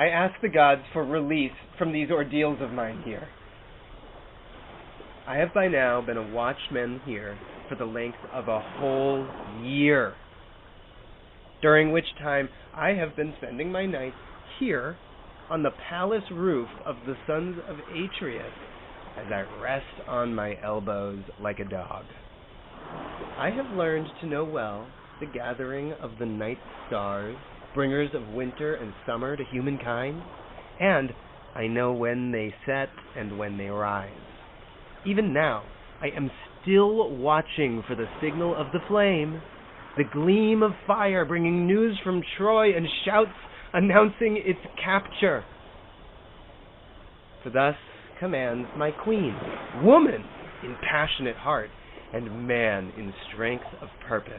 I ask the gods for release from these ordeals of mine here. I have by now been a watchman here for the length of a whole year, during which time I have been spending my nights here on the palace roof of the sons of Atreus as I rest on my elbows like a dog. I have learned to know well the gathering of the night stars, bringers of winter and summer to humankind, and I know when they set and when they rise. Even now, I am still watching for the signal of the flame, the gleam of fire bringing news from Troy and shouts announcing its capture. For thus commands my queen, woman in passionate heart, and man in strength of purpose.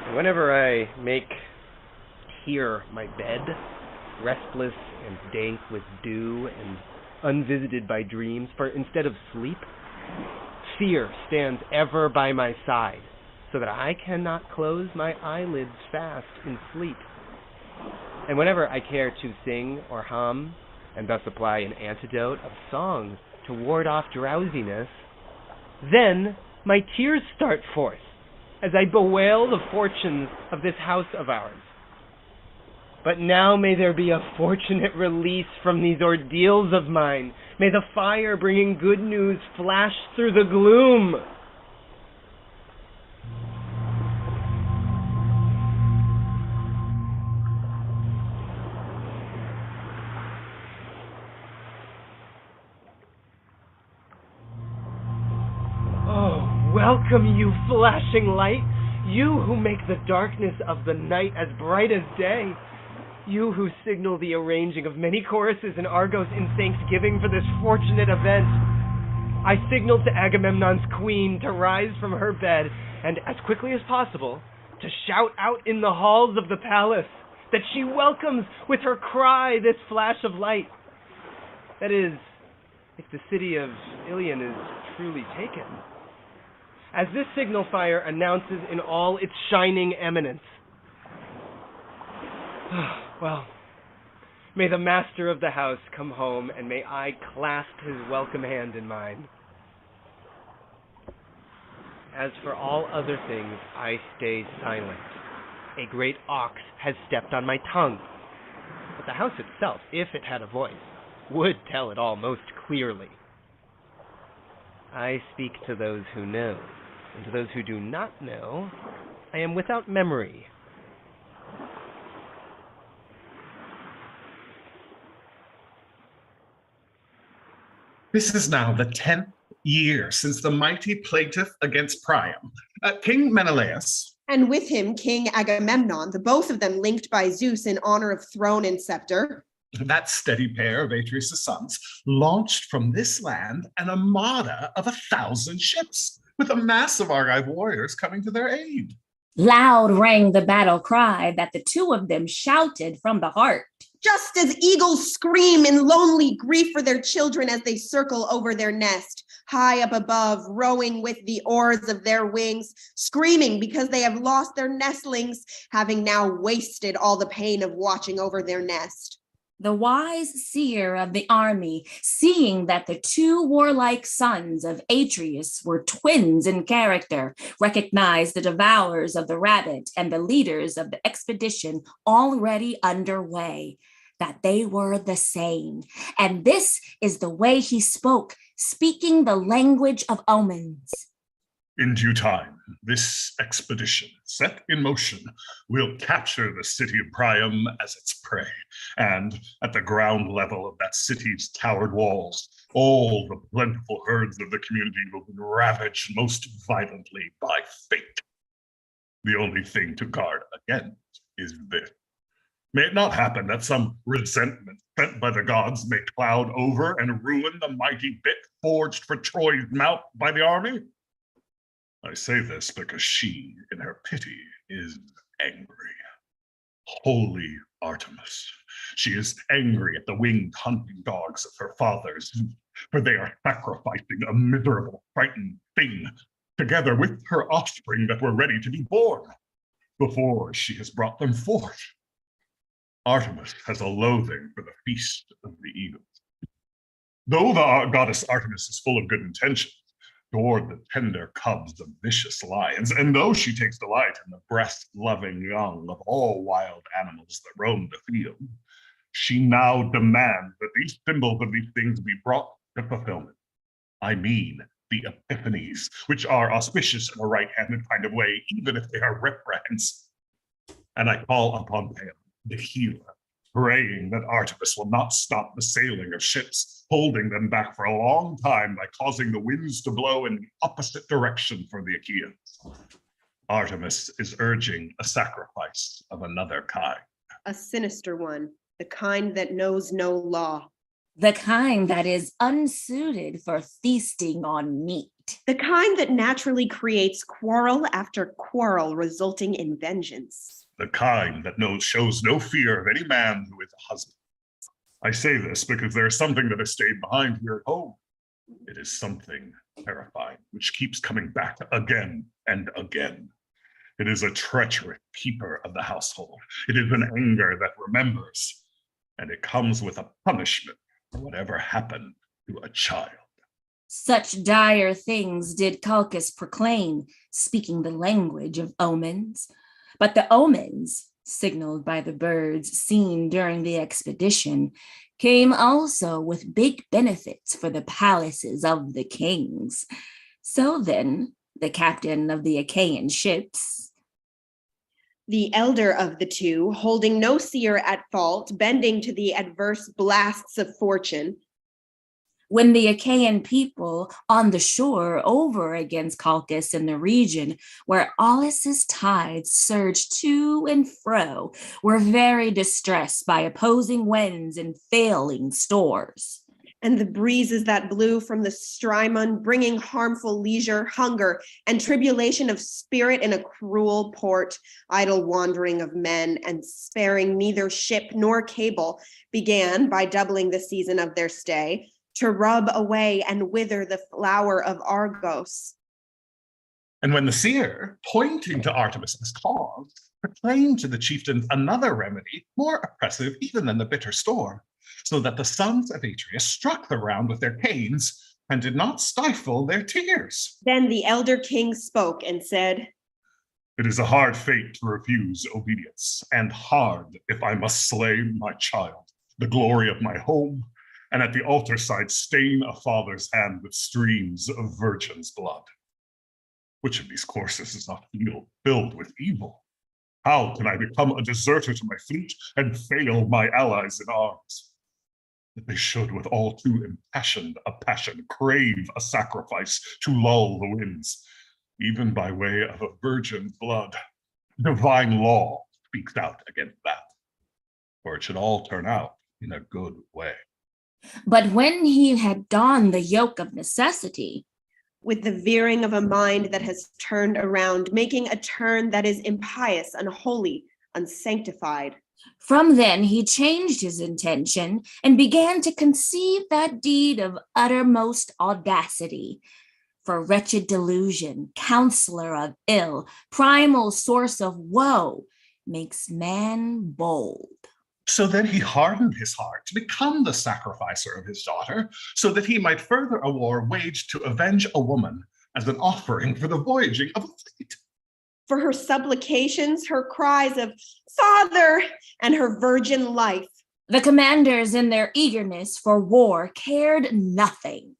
And whenever I make here my bed, restless and dank with dew and unvisited by dreams, for instead of sleep, fear stands ever by my side, so that I cannot close my eyelids fast in sleep. And whenever I care to sing or hum, and thus apply an antidote of song to ward off drowsiness, then my tears start forth as I bewail the fortunes of this house of ours. But now may there be a fortunate release from these ordeals of mine. May the fire bringing good news flash through the gloom. Oh, welcome you flashing light, you who make the darkness of the night as bright as day. You who signal the arranging of many choruses in Argos in thanksgiving for this fortunate event. I signaled to Agamemnon's queen to rise from her bed and, as quickly as possible, to shout out in the halls of the palace that she welcomes with her cry this flash of light. That is, if the city of Ilion is truly taken. As this signal fire announces in all its shining eminence. Well, may the master of the house come home, and may I clasp his welcome hand in mine. As for all other things, I stay silent. A great ox has stepped on my tongue. But the house itself, if it had a voice, would tell it all most clearly. I speak to those who know, and to those who do not know, I am without memory. This is now the 10th year since the mighty plaintiff against Priam, King Menelaus, and with him King Agamemnon, the both of them linked by Zeus in honor of throne and scepter. That steady pair of Atreus' sons, launched from this land an armada of 1,000 ships, with a mass of Argive warriors coming to their aid. Loud rang the battle cry that the two of them shouted from the heart. Just as eagles scream in lonely grief for their children as they circle over their nest, high up above, rowing with the oars of their wings, screaming because they have lost their nestlings, having now wasted all the pain of watching over their nest. The wise seer of the army, seeing that the two warlike sons of Atreus were twins in character, recognized the devourers of the rabbit and the leaders of the expedition already underway, that they were the same. And this is the way he spoke, speaking the language of omens. In due time, this expedition, set in motion, will capture the city of Priam as its prey, and at the ground level of that city's towered walls, all the plentiful herds of the community will be ravaged most violently by fate. The only thing to guard against is this. May it not happen that some resentment sent by the gods may cloud over and ruin the mighty bit forged for Troy's mount by the army? I say this because she, in her pity, is angry. Holy Artemis. She is angry at the winged hunting dogs of her fathers, for they are sacrificing a miserable, frightened thing, together with her offspring that were ready to be born, before she has brought them forth. Artemis has a loathing for the feast of the eagles. Though the goddess Artemis is full of good intentions toward the tender cubs of vicious lions, and though she takes delight in the breast-loving young of all wild animals that roam the field, she now demands that these symbols of these things be brought to fulfillment. I mean, the epiphanies, which are auspicious in a right-handed kind of way, even if they are reprimands. And I call upon Pan, the healer, praying that Artemis will not stop the sailing of ships, holding them back for a long time by causing the winds to blow in the opposite direction for the Achaeans. Artemis is urging a sacrifice of another kind. A sinister one, the kind that knows no law. The kind that is unsuited for feasting on meat. The kind that naturally creates quarrel after quarrel, resulting in vengeance. The kind that shows no fear of any man who is a husband. I say this because there is something that has stayed behind here at home. It is something terrifying, which keeps coming back again and again. It is a treacherous keeper of the household. It is an anger that remembers, and it comes with a punishment for whatever happened to a child. Such dire things did Calchas proclaim, speaking the language of omens. But the omens, signaled by the birds seen during the expedition, came also with big benefits for the palaces of the kings. So then, the captain of the Achaean ships, the elder of the two, holding no seer at fault, bending to the adverse blasts of fortune, when the Achaean people on the shore over against Calchas in the region where Aulus's tides surged to and fro were very distressed by opposing winds and failing stores. And the breezes that blew from the Strymon, bringing harmful leisure, hunger, and tribulation of spirit in a cruel port, idle wandering of men, and sparing neither ship nor cable, began, by doubling the season of their stay, to rub away and wither the flower of Argos. And when the seer, pointing to Artemis as cause, proclaimed to the chieftains another remedy, more oppressive even than the bitter storm, so that the sons of Atreus struck the ground with their canes and did not stifle their tears. Then the elder king spoke and said, "It is a hard fate to refuse obedience, and hard if I must slay my child, the glory of my home, and at the altar side stain a father's hand with streams of virgin's blood. Which of these courses is not filled with evil? How can I become a deserter to my fleet and fail my allies in arms? That they should, with all too impassioned a passion, crave a sacrifice to lull the winds, even by way of a virgin's blood. Divine law speaks out against that, for it should all turn out in a good way." But when he had donned the yoke of necessity, with the veering of a mind that has turned around, making a turn that is impious, unholy, unsanctified. From then he changed his intention and began to conceive that deed of uttermost audacity. For wretched delusion, counselor of ill, primal source of woe, makes man bold. So then he hardened his heart to become the sacrificer of his daughter, so that he might further a war waged to avenge a woman as an offering for the voyaging of a fleet. For her supplications, her cries of "Father," and her virgin life. The commanders in their eagerness for war cared nothing.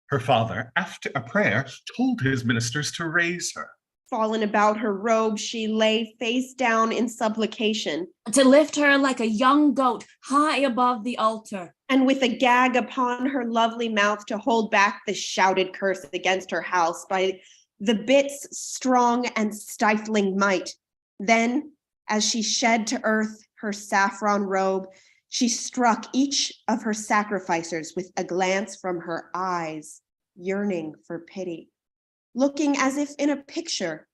Her father, after a prayer, told his ministers to raise her. Fallen about her robe, she lay face down in supplication. To lift her like a young goat high above the altar. And with a gag upon her lovely mouth to hold back the shouted curse against her house by the bit's strong and stifling might. Then, as she shed to earth her saffron robe, she struck each of her sacrificers with a glance from her eyes, yearning for pity. Looking as if in a picture,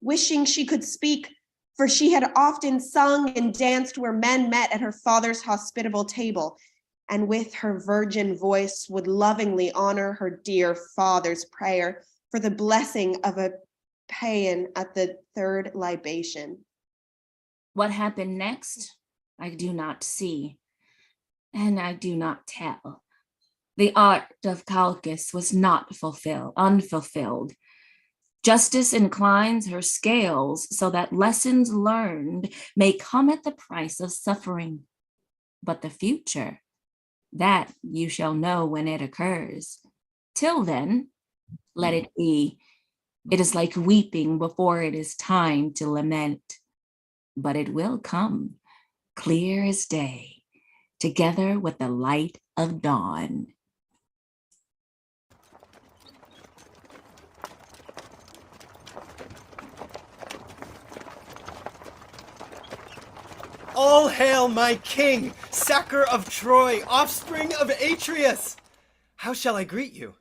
wishing she could speak, for she had often sung and danced where men met at her father's hospitable table, and with her virgin voice would lovingly honor her dear father's prayer for the blessing of a paean at the third libation. What happened next? I do not see, and I do not tell. The art of Calchas was not unfulfilled. Justice inclines her scales so that lessons learned may come at the price of suffering. But the future, that you shall know when it occurs. Till then, let it be. It is like weeping before it is time to lament. But it will come, clear as day, together with the light of dawn. All hail my king, sacker of Troy, offspring of Atreus! How shall I greet you?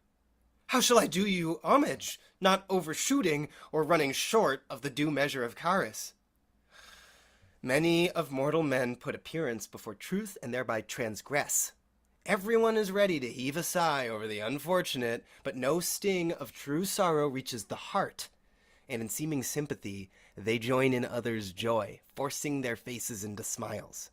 How shall I do you homage, not overshooting or running short of the due measure of Charis? Many of mortal men put appearance before truth and thereby transgress. Everyone is ready to heave a sigh over the unfortunate, but no sting of true sorrow reaches the heart. And in seeming sympathy, they join in others' joy, forcing their faces into smiles.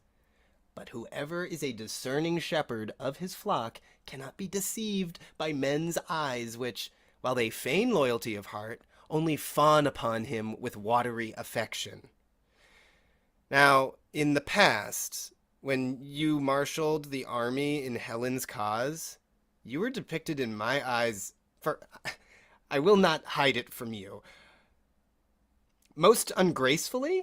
But whoever is a discerning shepherd of his flock cannot be deceived by men's eyes, which, while they feign loyalty of heart, only fawn upon him with watery affection. Now, in the past, when you marshaled the army in Helen's cause, you were depicted in my eyes, for I will not hide it from you, most ungracefully,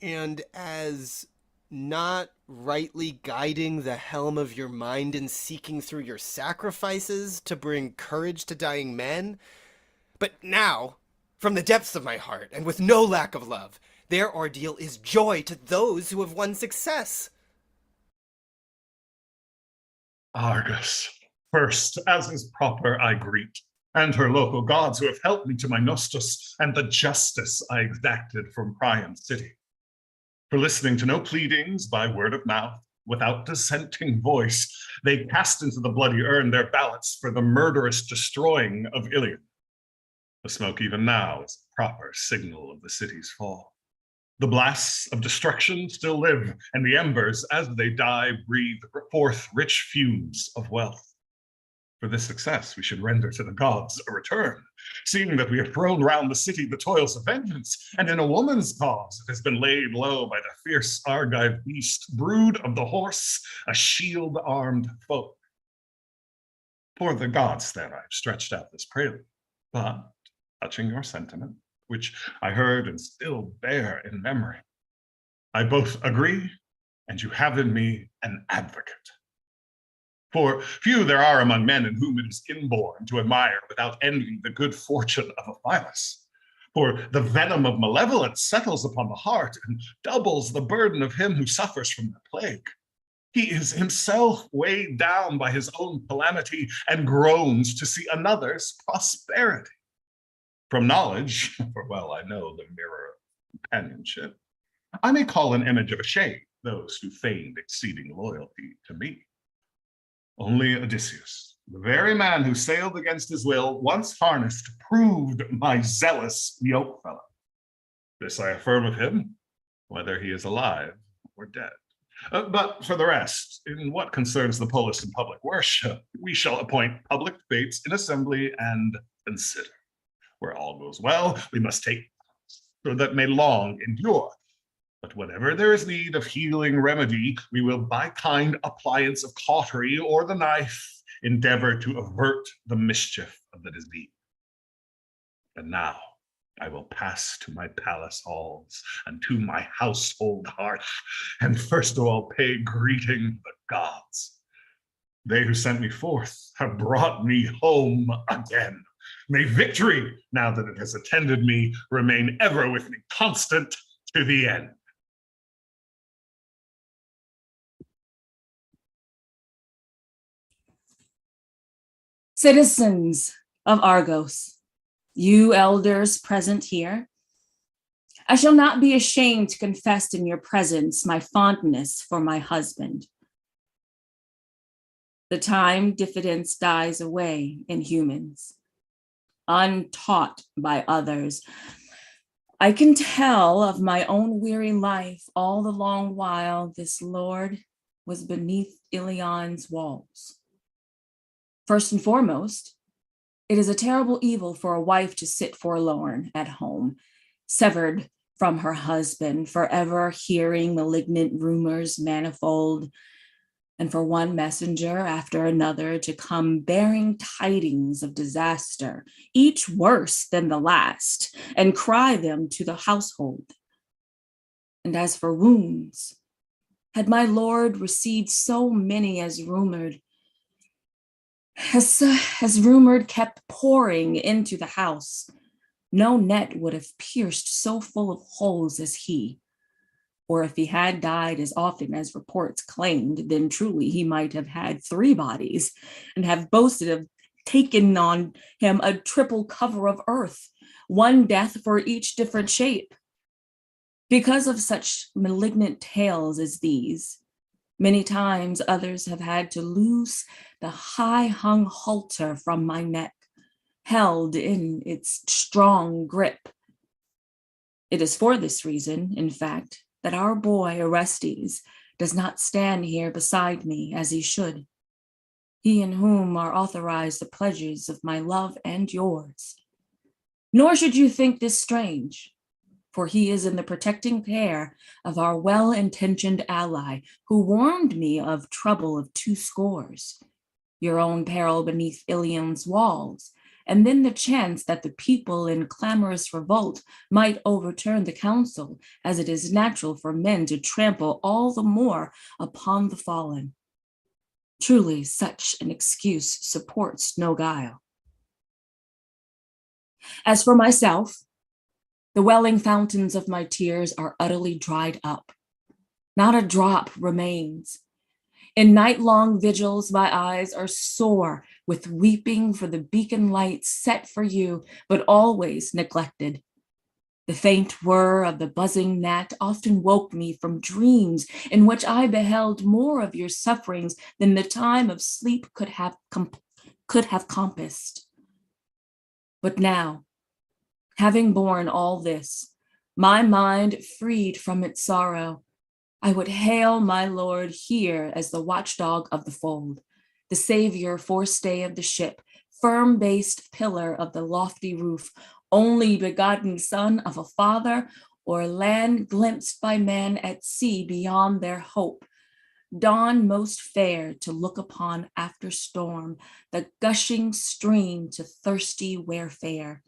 and as not rightly guiding the helm of your mind and seeking through your sacrifices to bring courage to dying men. But now, from the depths of my heart, and with no lack of love, their ordeal is joy to those who have won success. Argus, first, as is proper, I greet, and her local gods who have helped me to my nostos and the justice I exacted from Priam's city. For listening to no pleadings by word of mouth, without dissenting voice, they cast into the bloody urn their ballots for the murderous destroying of Ilion. The smoke even now is a proper signal of the city's fall. The blasts of destruction still live, and the embers, as they die, breathe forth rich fumes of wealth. For this success, we should render to the gods a return, seeing that we have thrown round the city the toils of vengeance, and in a woman's cause it has been laid low by the fierce Argive beast, brood of the horse, a shield-armed foe. For the gods, then, I have stretched out this prelude, but touching your sentiment, which I heard and still bear in memory, I both agree, and you have in me an advocate. For few there are among men in whom it is inborn to admire without envy the good fortune of Aeschylus. For the venom of malevolence settles upon the heart and doubles the burden of him who suffers from the plague. He is himself weighed down by his own calamity and groans to see another's prosperity. From knowledge, for well I know the mirror of companionship, I may call an image of a shade those who feigned exceeding loyalty to me. Only Odysseus, the very man who sailed against his will, once harnessed, proved my zealous yokefellow. This I affirm of him, whether he is alive or dead. But for the rest, in what concerns the polis and public worship, we shall appoint public debates in assembly and consider. Where all goes well, we must take so that may long endure. But whenever there is need of healing remedy, we will by kind appliance of cautery or the knife endeavor to avert the mischief of the disease. And now I will pass to my palace halls and to my household hearth, and first of all pay greeting the gods. They who sent me forth have brought me home again. May victory, now that it has attended me, remain ever with me, constant to the end. Citizens of Argos, you elders present here, I shall not be ashamed to confess in your presence my fondness for my husband. The time diffidence dies away in humans, untaught by others. I can tell of my own weary life all the long while this lord was beneath Ilion's walls. First and foremost, it is a terrible evil for a wife to sit forlorn at home, severed from her husband, forever hearing malignant rumors manifold, and for one messenger after another to come bearing tidings of disaster, each worse than the last, and cry them to the household. And as for wounds, had my lord received so many as rumored kept pouring into the house, no net would have pierced so full of holes as he. Or if he had died as often as reports claimed, then truly he might have had 3 bodies and have boasted of taken on him a triple cover of earth, one death for each different shape. Because of such malignant tales as these, many times others have had to loose the high-hung halter from my neck, held in its strong grip. It is for this reason, in fact, that our boy Orestes does not stand here beside me as he should, he in whom are authorized the pleasures of my love and yours. Nor should you think this strange, for he is in the protecting care of our well-intentioned ally, who warned me of trouble of 2 scores, your own peril beneath Ilion's walls, and then the chance that the people in clamorous revolt might overturn the council, as it is natural for men to trample all the more upon the fallen. Truly, such an excuse supports no guile. As for myself, the welling fountains of my tears are utterly dried up. Not a drop remains. In night-long vigils, my eyes are sore with weeping for the beacon lights set for you, but always neglected. The faint whir of the buzzing gnat often woke me from dreams in which I beheld more of your sufferings than the time of sleep could have compassed. But now, having borne all this, my mind freed from its sorrow, I would hail my lord here as the watchdog of the fold, the savior forestay of the ship, firm-based pillar of the lofty roof, only begotten son of a father, or land glimpsed by men at sea beyond their hope, dawn most fair to look upon after storm, the gushing stream to thirsty wayfare.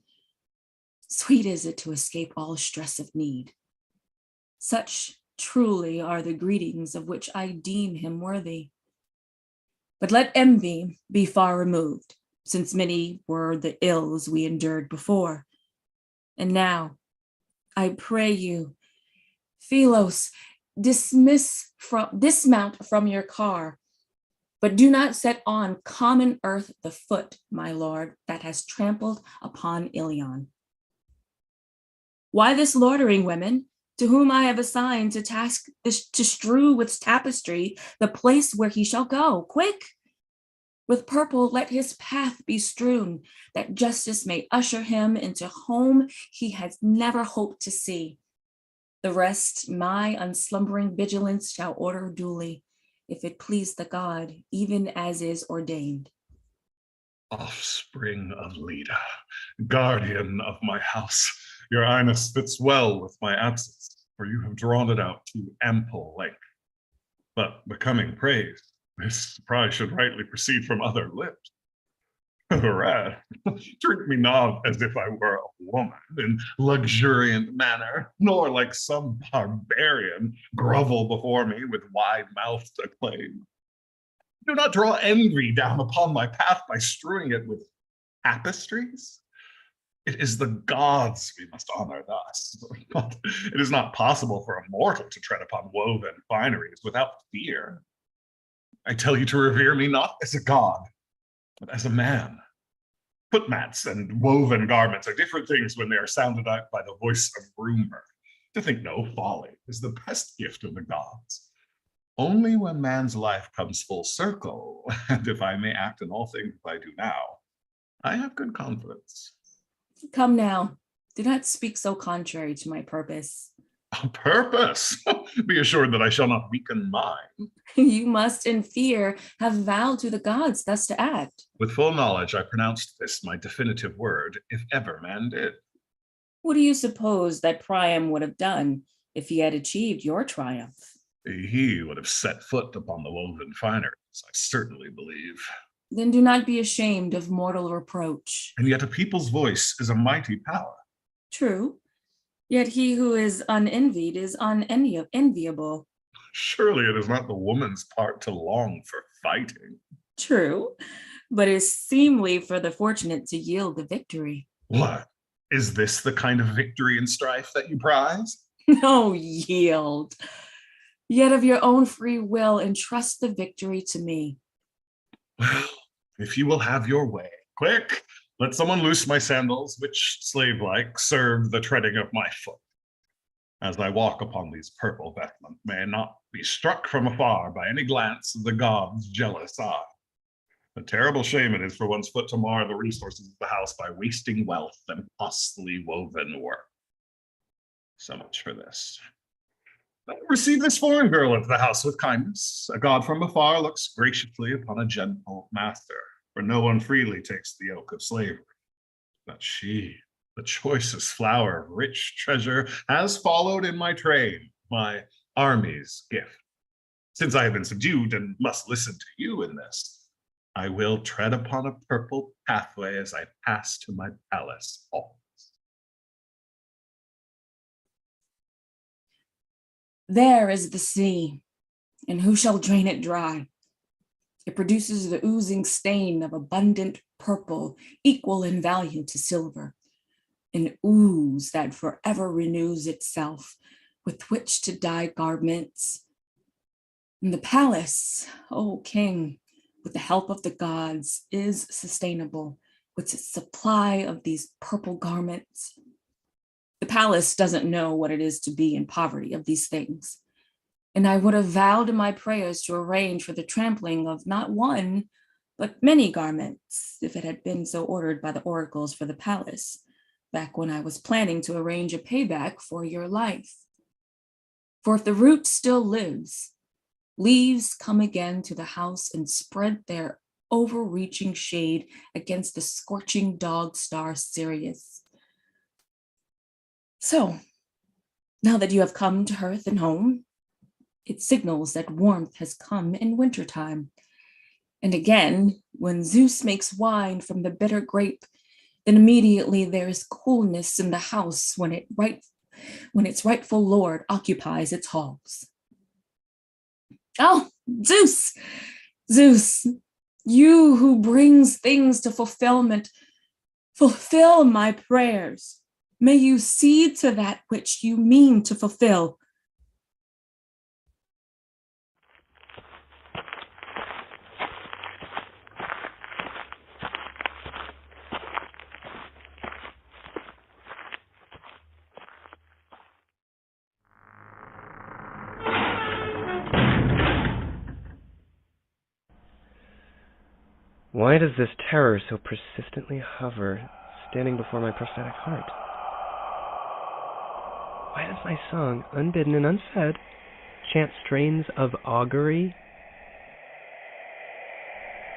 Sweet is it to escape all stress of need. Such truly are the greetings of which I deem him worthy. But let envy be far removed, since many were the ills we endured before. And now, I pray you, Philos, dismount from your car, but do not set on common earth the foot, my lord, that has trampled upon Ilion. Why this loitering, women, to whom I have assigned to task to strew with tapestry the place where he shall go? Quick! With purple let his path be strewn, that justice may usher him into home he has never hoped to see. The rest my unslumbering vigilance shall order duly, if it please the god, even as is ordained. Offspring of Leda, guardian of my house, your highness fits well with my absence, for you have drawn it out to ample length. But becoming praise, this prize should rightly proceed from other lips. Whereas, treat me not as if I were a woman in luxuriant manner, nor like some barbarian grovel before me with wide-mouthed acclaim. Do not draw envy down upon my path by strewing it with tapestries. It is the gods we must honor thus, but it is not possible for a mortal to tread upon woven fineries without fear. I tell you to revere me not as a god, but as a man. Footmats and woven garments are different things when they are sounded out by the voice of rumor. To think no folly is the best gift of the gods. Only when man's life comes full circle, and if I may act in all things I do now, I have good confidence. Come now, Do not speak so contrary to my purpose. A purpose? Be assured that I shall not weaken mine. You must in fear have vowed to the gods thus to act. With full knowledge, I pronounced this my definitive word, if ever man did. What do you suppose that Priam would have done if he had achieved your triumph? He would have set foot upon the woven fineries, I certainly believe. Then do not be ashamed of mortal reproach. And yet a people's voice is a mighty power. True. Yet he who is unenvied is unenviable. Surely it is not the woman's part to long for fighting. True, but it is seemly for the fortunate to yield the victory. What? Is this the kind of victory in strife that you prize? No, yield. Yet of your own free will, entrust the victory to me. Well, if you will have your way, quick, let someone loose my sandals, which, slave-like, serve the treading of my foot. As I walk upon these purple vestments, may I not be struck from afar by any glance of the god's jealous eye. A terrible shame it is for one's foot to mar the resources of the house by wasting wealth and costly woven work. So much for this. Receive this foreign girl into the house with kindness. A god from afar looks graciously upon a gentle master, for no one freely takes the yoke of slavery. But she, the choicest flower of rich treasure, has followed in my train, my army's gift. Since I have been subdued and must listen to you in this, I will tread upon a purple pathway as I pass to my palace halls. There is the sea, and who shall drain it dry? It produces the oozing stain of abundant purple, equal in value to silver, an ooze that forever renews itself, with which to dye garments. And the palace, O king, with the help of the gods, is sustainable with its supply of these purple garments. The palace doesn't know what it is to be in poverty of these things. And I would have vowed in my prayers to arrange for the trampling of not one, but many garments, if it had been so ordered by the oracles for the palace, back when I was planning to arrange a payback for your life. For if the root still lives, leaves come again to the house and spread their overreaching shade against the scorching dog star Sirius. So, now that you have come to hearth and home, it signals that warmth has come in wintertime. And again, when Zeus makes wine from the bitter grape, then immediately there is coolness in the house when its rightful lord occupies its halls. Oh, Zeus, Zeus, you who brings things to fulfillment, fulfill my prayers. May you see to that which you mean to fulfill. Why does this terror so persistently hover, standing before my prophetic heart? Why does my song, unbidden and unfed, chant strains of augury?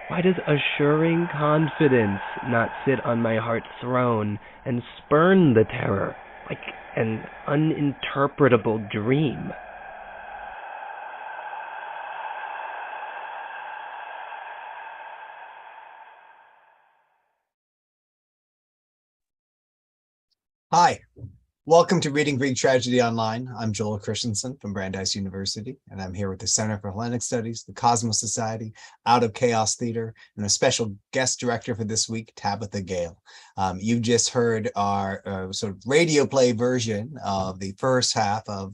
Why does assuring confidence not sit on my heart's throne and spurn the terror like an uninterpretable dream? Hi, welcome to Reading Greek Tragedy Online. I'm Joel Christensen from Brandeis University, and I'm here with the Center for Hellenic Studies, the Cosmos Society, Out of Chaos Theater, and a special guest director for this week, Tabatha Gayle. You just heard our sort of radio play version of the first half of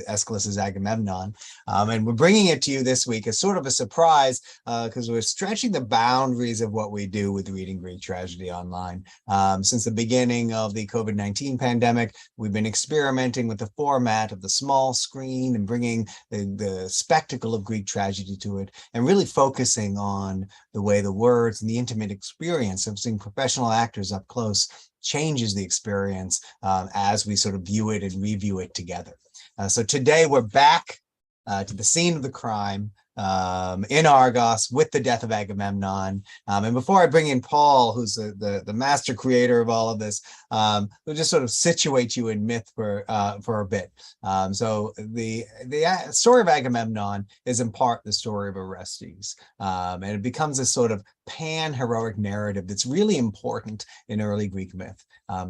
Aeschylus's Agamemnon, and we're bringing it to you this week as sort of a surprise because we're stretching the boundaries of what we do with Reading Greek Tragedy Online. Since the beginning of the COVID-19 pandemic, we've been experimenting with the format of the small screen and bringing the spectacle of Greek tragedy to it, and really focusing on the way the words and the intimate experience of seeing professional actors up close changes the experience as we sort of view it and review it together. So today we're back to the scene of the crime in Argos with the death of Agamemnon. And before I bring in Paul, who's the master creator of all of this, we'll just sort of situate you in myth for a bit. So the story of Agamemnon is in part the story of Orestes, and it becomes a sort of pan-heroic narrative that's really important in early Greek myth.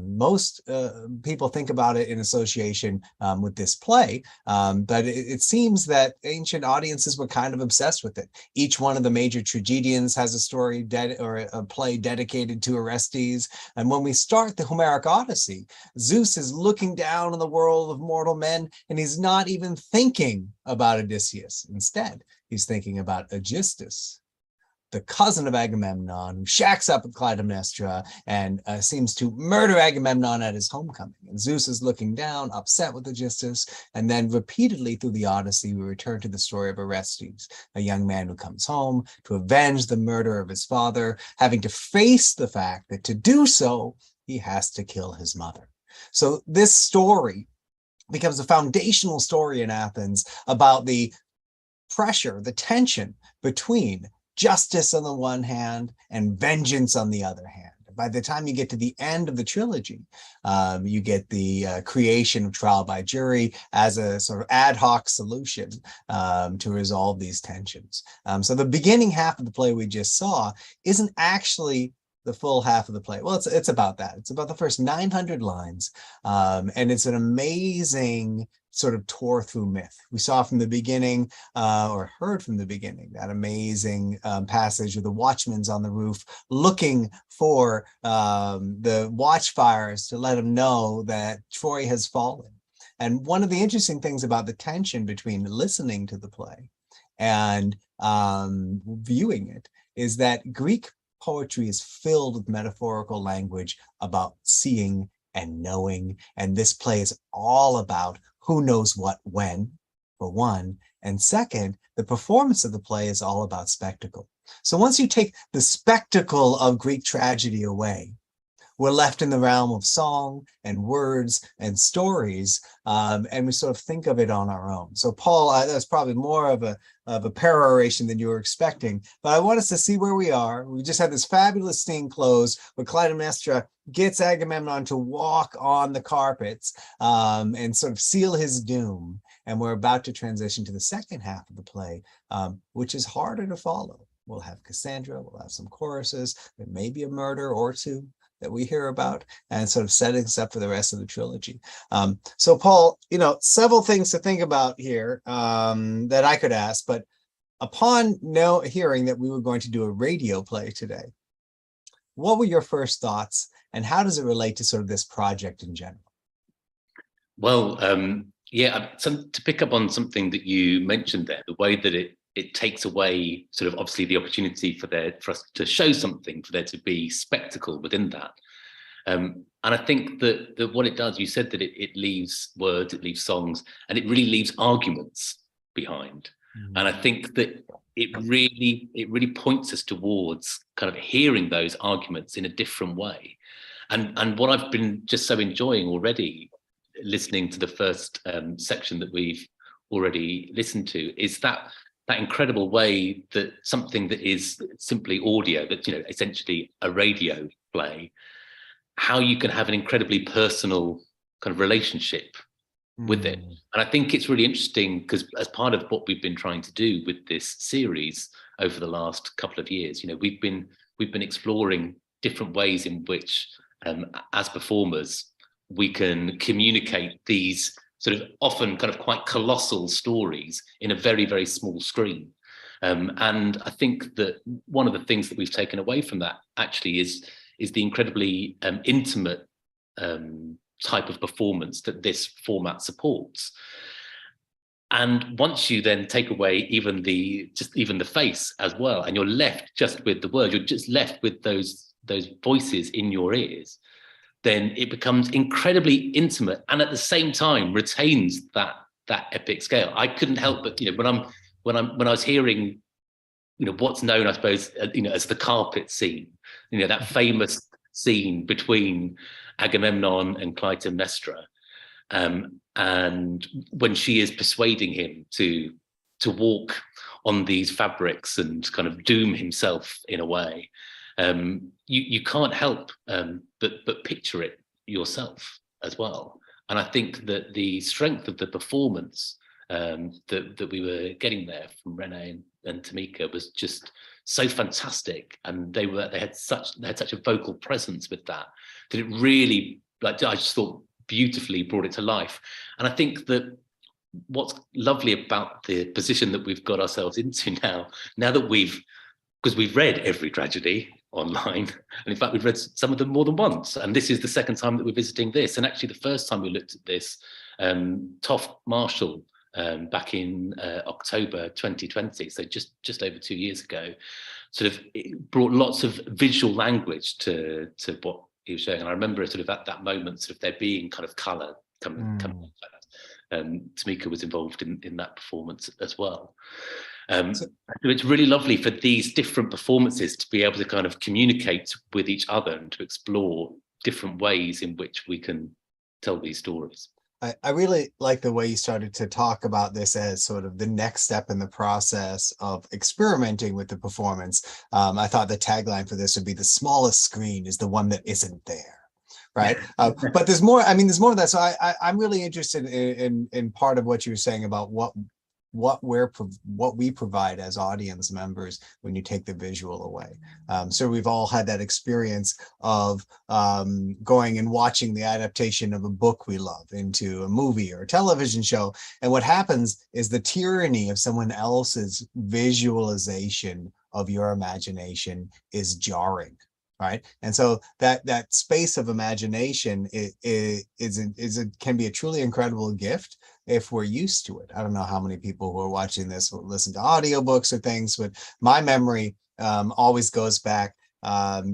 Most people think about it in association with this play, but it seems that ancient audiences were kind of obsessed with it. Each one of the major tragedians has a story or a play dedicated to Orestes. And when we start the Homeric Odyssey, Zeus is looking down on the world of mortal men, and he's not even thinking about Odysseus. Instead, he's thinking about Aegisthus, the cousin of Agamemnon, who shacks up with Clytemnestra and seems to murder Agamemnon at his homecoming. And Zeus is looking down, upset with Aegisthus, and then repeatedly through the Odyssey, we return to the story of Orestes, a young man who comes home to avenge the murder of his father, having to face the fact that to do so, he has to kill his mother. So this story becomes a foundational story in Athens about the pressure, the tension between justice on the one hand and vengeance on the other hand. By the time you get to the end of the trilogy, you get the creation of trial by jury as a sort of ad hoc solution to resolve these tensions. So the beginning half of the play we just saw isn't actually the full half of the play. Well, it's about that. It's about the first 900 lines, and it's an amazing sort of tour through myth. We saw from the beginning, or heard from the beginning, that amazing passage where the watchman's on the roof looking for the watchfires to let him know that Troy has fallen. And one of the interesting things about the tension between listening to the play and viewing it is that Greek poetry is filled with metaphorical language about seeing and knowing. And this play is all about who knows what when, for one. And second, the performance of the play is all about spectacle. So once you take the spectacle of Greek tragedy away, we're left in the realm of song and words and stories, and we sort of think of it on our own. So Paul, that's probably more of a peroration than you were expecting, but I want us to see where we are. We just had this fabulous scene close where Clytemnestra gets Agamemnon to walk on the carpets and sort of seal his doom. And we're about to transition to the second half of the play, which is harder to follow. We'll have Cassandra, we'll have some choruses, there may be a murder or two that we hear about, and sort of setting us up for the rest of the trilogy. So Paul, several things to think about here that I could ask, but upon hearing that we were going to do a radio play today, what were your first thoughts, and how does it relate to sort of this project in general? Well, to pick up on something that you mentioned there, the way that it takes away sort of obviously the opportunity for us to show something, for there to be spectacle within that. And I think that what it does, you said that it leaves words, it leaves songs, and it really leaves arguments behind. Mm-hmm. And I think that it really points us towards kind of hearing those arguments in a different way. And what I've been just so enjoying already, listening to the first section that we've already listened to, is that incredible way that something that is simply audio, that's essentially a radio play, how you can have an incredibly personal kind of relationship with it. And I think it's really interesting because as part of what we've been trying to do with this series over the last couple of years, we've been exploring different ways in which as performers we can communicate these sort of often kind of quite colossal stories in a very, very small screen. And I think that one of the things that we've taken away from that actually is the incredibly intimate type of performance that this format supports. And once you then take away even the face as well, and you're left just with the words, you're just left with those voices in your ears, then it becomes incredibly intimate, and at the same time retains that epic scale. I couldn't help but, when I was hearing, what's known, I suppose, as the carpet scene, that famous scene between Agamemnon and Clytemnestra, and when she is persuading him to walk on these fabrics and kind of doom himself in a way, you can't help but picture it yourself as well. And I think that the strength of the performance that we were getting there from Renee and Tamika was just so fantastic, and they had such a vocal presence with that it really, I just thought, beautifully brought it to life. And I think that what's lovely about the position that we've got ourselves into now that because we've read every tragedy online, and in fact we've read some of them more than once, and this is the second time that we're visiting this. And actually the first time we looked at this, Toff Marshall, back in October 2020, so just over 2 years ago, sort of brought lots of visual language to what he was showing. And I remember sort of at that moment, sort of there being kind of colour coming. Tamika was involved in that performance as well. So it's really lovely for these different performances to be able to kind of communicate with each other and to explore different ways in which we can tell these stories. I really like the way you started to talk about this as sort of the next step in the process of experimenting with the performance. I thought the tagline for this would be, the smallest screen is the one that isn't there. Right. But there's more. I mean, there's more of that. So I'm really interested in part of what you were saying about what we provide as audience members when you take the visual away. So we've all had that experience of going and watching the adaptation of a book we love into a movie or a television show. And what happens is the tyranny of someone else's visualization of your imagination is jarring. Right. And so that space of imagination can be a truly incredible gift if we're used to it. I don't know how many people who are watching this will listen to audiobooks or things, but my memory always goes back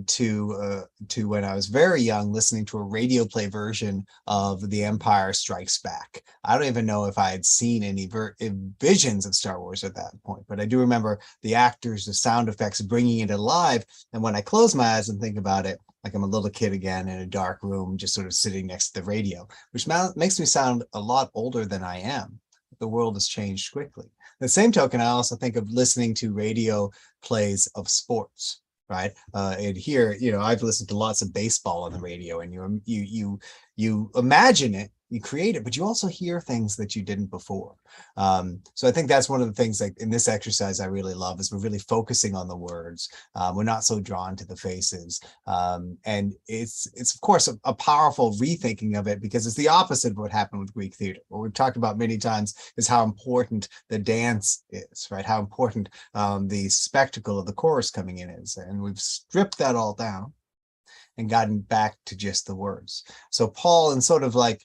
to when I was very young, listening to a radio play version of The Empire Strikes Back. I don't even know if I had seen any visions of Star Wars at that point, but I do remember the actors, the sound effects, bringing it alive. And when I close my eyes and think about it, like I'm a little kid again in a dark room, just sort of sitting next to the radio, which makes me sound a lot older than I am. The world has changed quickly. The same token, I also think of listening to radio plays of sports. Right. And here, I've listened to lots of baseball on the radio, and you imagine it, you create it, but you also hear things that you didn't before. So I think that's one of the things, like in this exercise, I really love, is we're really focusing on the words. We're not so drawn to the faces. And it's of course a powerful rethinking of it, because it's the opposite of what happened with Greek theater. What we've talked about many times is how important the dance is, right? How important the spectacle of the chorus coming in is. And we've stripped that all down and gotten back to just the words. So Paul, and sort of like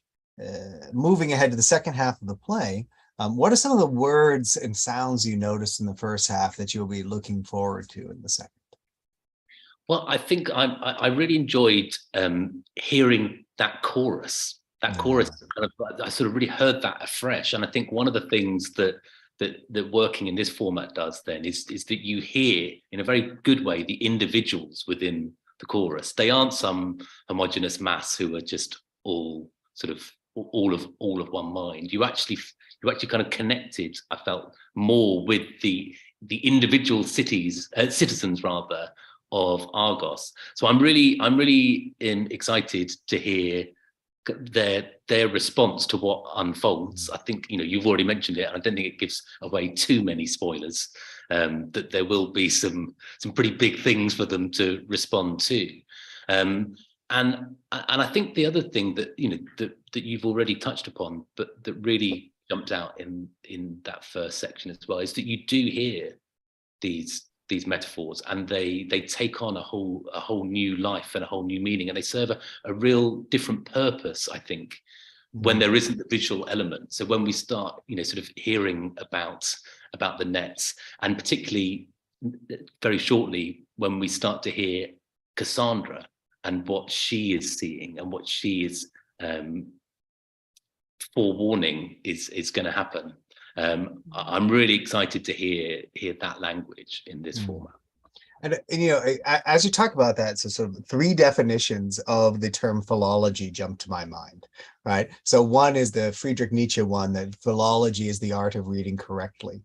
moving ahead to the second half of the play, what are some of the words and sounds you noticed in the first half that you'll be looking forward to in the second? Well, I think I really enjoyed hearing that chorus. That chorus, I sort of really heard that afresh. And I think one of the things that working in this format does then is that you hear in a very good way the individuals within the chorus. They aren't some homogenous mass who are just all sort of all of one mind. You actually kind of connected, I felt, more with the individual citizens rather of Argos. So I'm really excited to hear their response to what unfolds. I think you've already mentioned it, and I don't think it gives away too many spoilers. That there will be some pretty big things for them to respond to. And I think the other thing that that you've already touched upon, but that really jumped out in that first section as well, is that you do hear these metaphors, and they take on a whole new life and a whole new meaning, and they serve a real different purpose, I think, when there isn't the visual element. So when we start sort of hearing about the nets, and particularly very shortly when we start to hear Cassandra and what she is seeing and what she is forewarning is going to happen. I'm really excited to hear that language in this format. And you know, as you talk about that, so sort of three definitions of the term philology jump to my mind, right? So one is the Friedrich Nietzsche one, that philology is the art of reading correctly,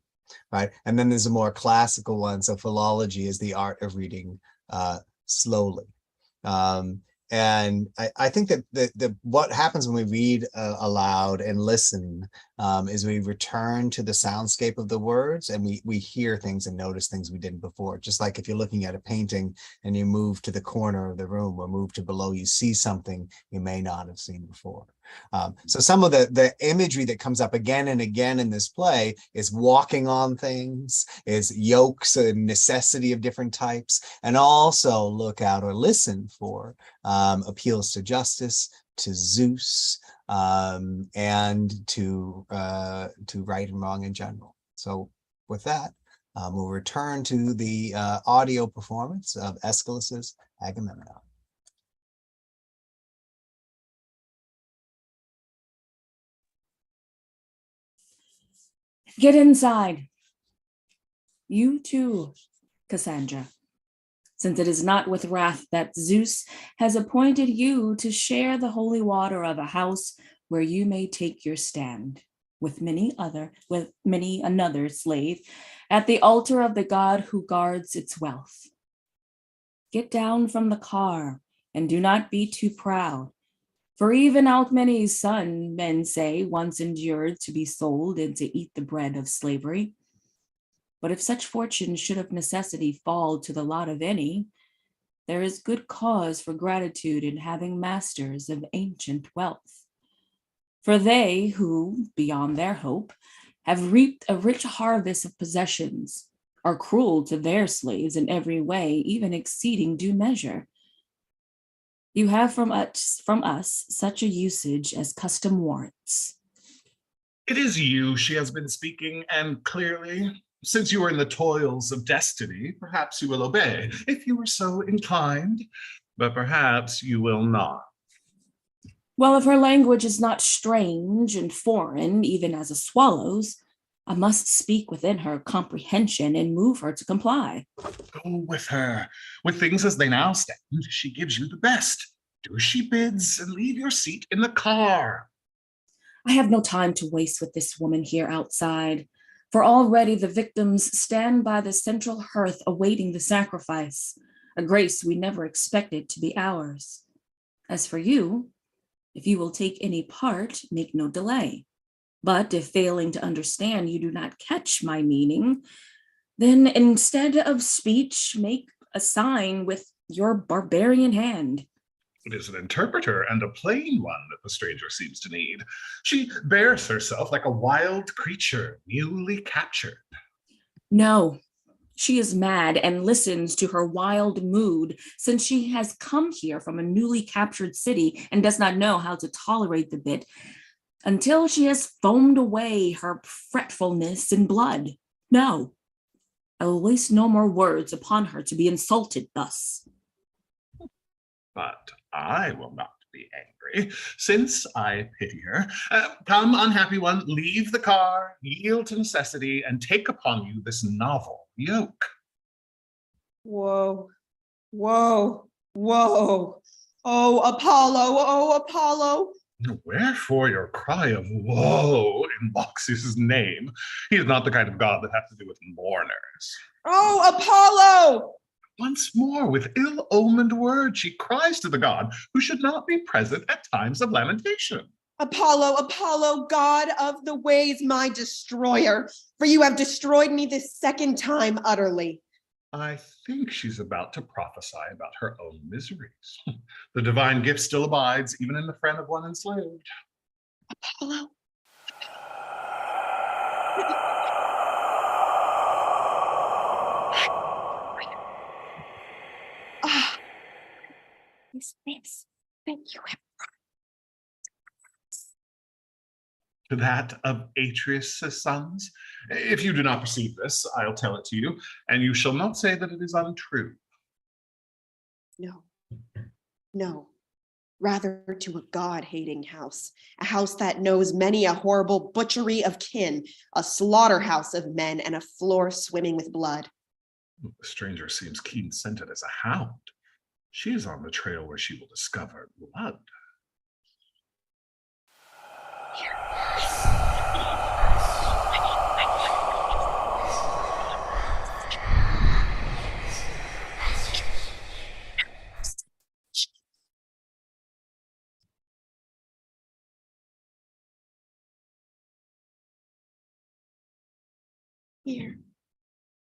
right? And then there's a more classical one. So philology is the art of reading slowly. And I think that the what happens when we read aloud and listen is we return to the soundscape of the words, and we hear things and notice things we didn't before. Just like if you're looking at a painting and you move to the corner of the room or move to below, you see something you may not have seen before. So some of the imagery that comes up again and again in this play is walking on things, is yokes and necessity of different types, and also look out or listen for appeals to justice, to Zeus, and to right and wrong in general. So with that, we'll return to the audio performance of Aeschylus's Agamemnon. Get inside. You too, Cassandra, since it is not with wrath that Zeus has appointed you to share the holy water of a house where you may take your stand with many another slave at the altar of the god who guards its wealth. Get down from the car and do not be too proud. For even Alcmene's son, men say, once endured to be sold and to eat the bread of slavery. But if such fortune should of necessity fall to the lot of any, there is good cause for gratitude in having masters of ancient wealth. For they who, beyond their hope, have reaped a rich harvest of possessions, are cruel to their slaves in every way, even exceeding due measure. You have from us such a usage as custom warrants. It is you she has been speaking, and clearly, since you are in the toils of destiny, perhaps you will obey, if you are so inclined, but perhaps you will not. Well, if her language is not strange and foreign, even as a swallow's, I must speak within her comprehension and move her to comply. Go with her. With things as they now stand, she gives you the best. Do as she bids, and leave your seat in the car. I have no time to waste with this woman here outside, for already the victims stand by the central hearth awaiting the sacrifice, a grace we never expected to be ours. As for you, if you will take any part, make no delay. But if failing to understand, you do not catch my meaning, then instead of speech, make a sign with your barbarian hand. It is an interpreter, and a plain one, that the stranger seems to need. She bears herself like a wild creature newly captured. No, she is mad and listens to her wild mood, since she has come here from a newly captured city and does not know how to tolerate the bit, until she has foamed away her fretfulness in blood. No, I will waste no more words upon her to be insulted thus. But I will not be angry, since I pity her. Come, unhappy one, leave the car, yield to necessity, and take upon you this novel yoke. Whoa, whoa, whoa. Oh, Apollo. Wherefore your cry of woe in Baucis' name? He is not the kind of god that has to do with mourners. Oh, Apollo! Once more, with ill-omened words, she cries to the god who should not be present at times of lamentation. Apollo, god of the ways, my destroyer, for you have destroyed me this second time utterly. I think she's about to prophesy about her own miseries. The divine gift still abides, even in the friend of one enslaved. Apollo. Ah, is this that you have To that of Atreus' sons? If you do not perceive this, I'll tell it to you, and you shall not say that it is untrue. No. No, rather to a God-hating house, a house that knows many a horrible butchery of kin, a slaughterhouse of men, and a floor swimming with blood. The stranger seems keen-scented as a hound. She is on the trail where she will discover blood. Here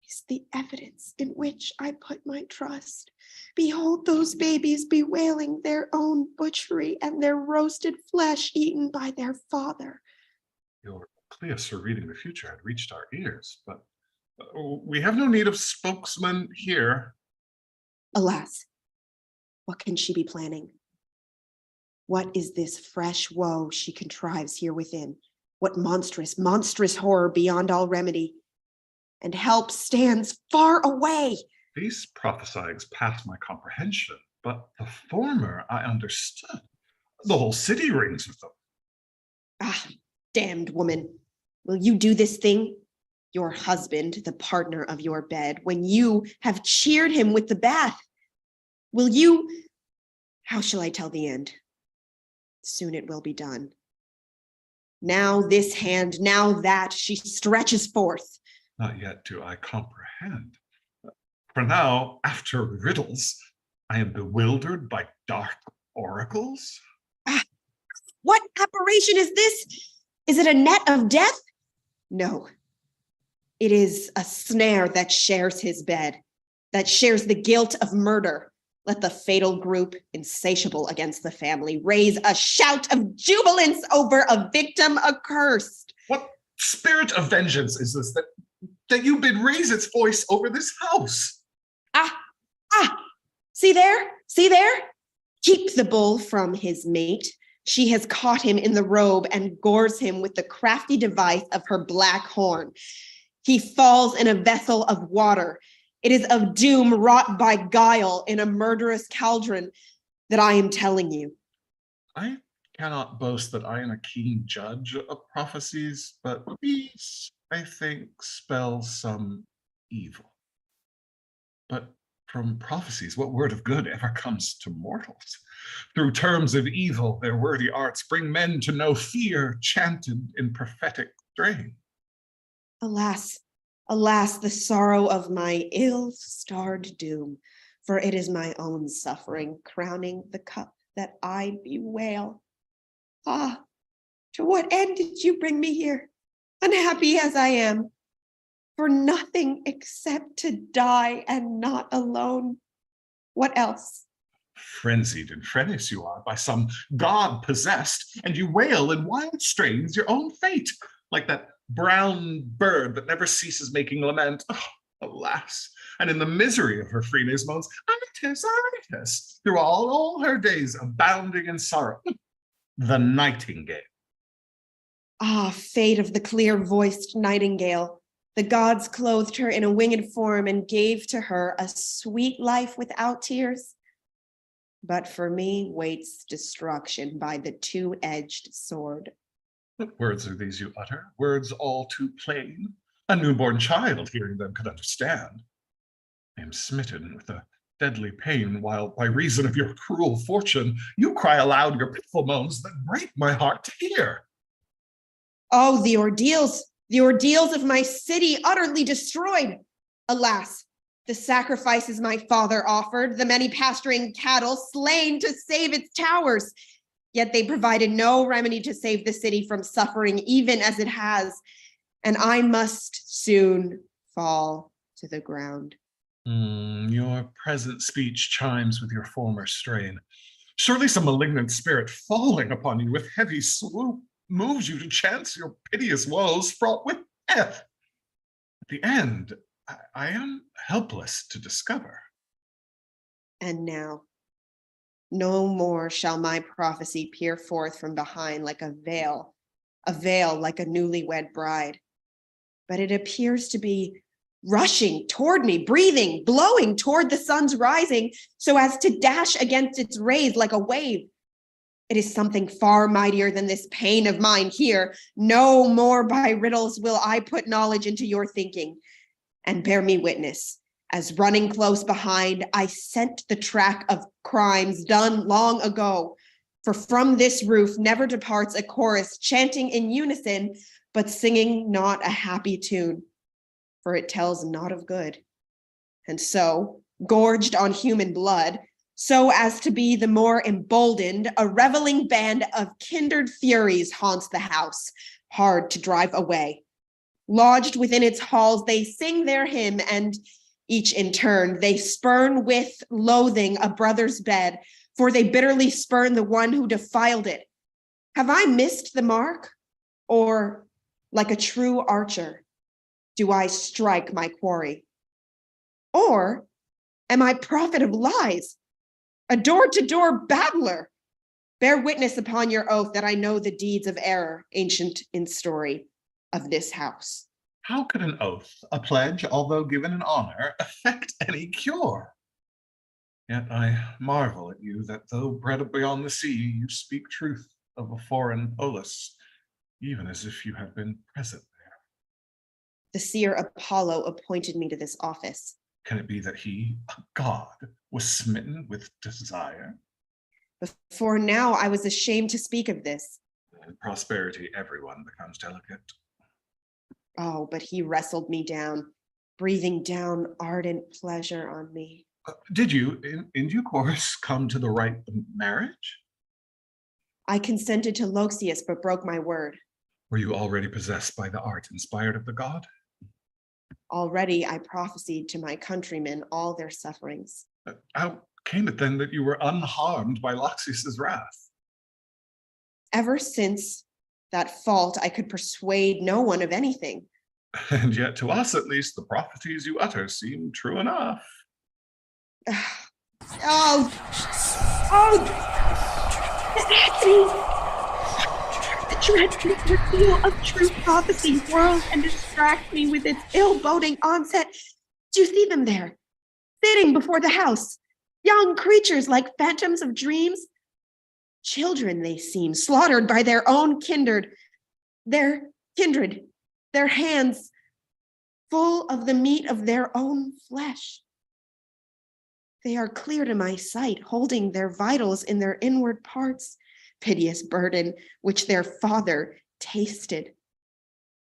is the evidence in which I put my trust. Behold those babies bewailing their own butchery and their roasted flesh eaten by their father. Your Cleus for reading the future had reached our ears, but we have no need of spokesman here. Alas, what can she be planning? What is this fresh woe she contrives here within? What monstrous, monstrous horror beyond all remedy? And help stands far away. These prophesyings pass my comprehension, but the former I understood. The whole city rings with them. Ah, damned woman. Will you do this thing? Your husband, the partner of your bed, when you have cheered him with the bath. Will you, how shall I tell the end? Soon it will be done. Now this hand, now that, she stretches forth. Not yet do I comprehend. For now, after riddles, I am bewildered by dark oracles. Ah, what apparition is this? Is it a net of death? No. It is a snare that shares his bed, that shares the guilt of murder. Let the fatal group, insatiable against the family, raise a shout of jubilance over a victim accursed. What spirit of vengeance is this that you bid raise its voice over this house? See there? Keep the bull from his mate. She has caught him in the robe and gores him with the crafty device of her black horn. He falls in a vessel of water. It is of doom wrought by guile in a murderous cauldron that I am telling you. I cannot boast that I am a keen judge of prophecies, but these, I think, spell some evil. But from prophecies, what word of good ever comes to mortals? Through terms of evil, their wordy arts bring men to know fear chanted in prophetic strain. Alas, alas, the sorrow of my ill-starred doom, for it is my own suffering crowning the cup that I bewail. Ah, to what end did you bring me here, unhappy as I am? For nothing except to die and not alone. What else? Frenzied and frenetic you are by some god possessed, and you wail in wild strains your own fate, like that brown bird that never ceases making lament. Oh, alas, and in the misery of her freeness moans, Itis, Itis, through all her days abounding in sorrow. The nightingale. Ah, fate of the clear-voiced nightingale. The gods clothed her in a winged form and gave to her a sweet life without tears. But for me waits destruction by the two-edged sword. What words are these you utter? Words all too plain. A newborn child hearing them could understand. I am smitten with a deadly pain, while by reason of your cruel fortune, you cry aloud your pitiful moans that break my heart to hear. Oh, the ordeals of my city utterly destroyed. Alas, the sacrifices my father offered, the many pasturing cattle slain to save its towers. Yet they provided no remedy to save the city from suffering, even as it has. And I must soon fall to the ground. Your present speech chimes with your former strain. Surely some malignant spirit falling upon you with heavy swoop moves you to chance your piteous woes fraught with death. At the end, I am helpless to discover. And now, no more shall my prophecy peer forth from behind like a veil like a newlywed bride. But it appears to be rushing toward me, breathing, blowing toward the sun's rising, so as to dash against its rays like a wave. It is something far mightier than this pain of mine here. No more by riddles will I put knowledge into your thinking. And bear me witness, as running close behind, I scent the track of crimes done long ago. For from this roof never departs a chorus chanting in unison, but singing not a happy tune, for it tells not of good. And so, gorged on human blood, so as to be the more emboldened, a reveling band of kindred furies haunts the house, hard to drive away. Lodged within its halls, they sing their hymn, and each in turn, they spurn with loathing a brother's bed, for they bitterly spurn the one who defiled it. Have I missed the mark? Or, like a true archer, do I strike my quarry? Or am I prophet of lies, a door-to-door babbler? Bear witness upon your oath that I know the deeds of error, ancient in story, of this house. How could an oath, a pledge, although given in honor, effect any cure? Yet I marvel at you that though bred beyond the sea, you speak truth of a foreign polis, even as if you had been present there. The seer Apollo appointed me to this office. Can it be that he, a god, was smitten with desire? Before now, I was ashamed to speak of this. In prosperity, everyone becomes delicate. Oh, but he wrestled me down, breathing down ardent pleasure on me. Did you, in due course, come to the right marriage? I consented to Loxias, but broke my word. Were you already possessed by the art inspired of the god? Already I prophesied to my countrymen all their sufferings. How came it then that you were unharmed by Loxias' wrath? Ever since that fault, I could persuade no one of anything. And yet to us, at least, the prophecies you utter seem true enough. Oh, the dreadful reveal of true prophecy whirls and distracts me with its ill-boding onset. Do you see them there, sitting before the house? Young creatures like phantoms of dreams. Children they seem, slaughtered by their own kindred, their hands full of the meat of their own flesh. They are clear to my sight, holding their vitals in their inward parts, piteous burden which their father tasted.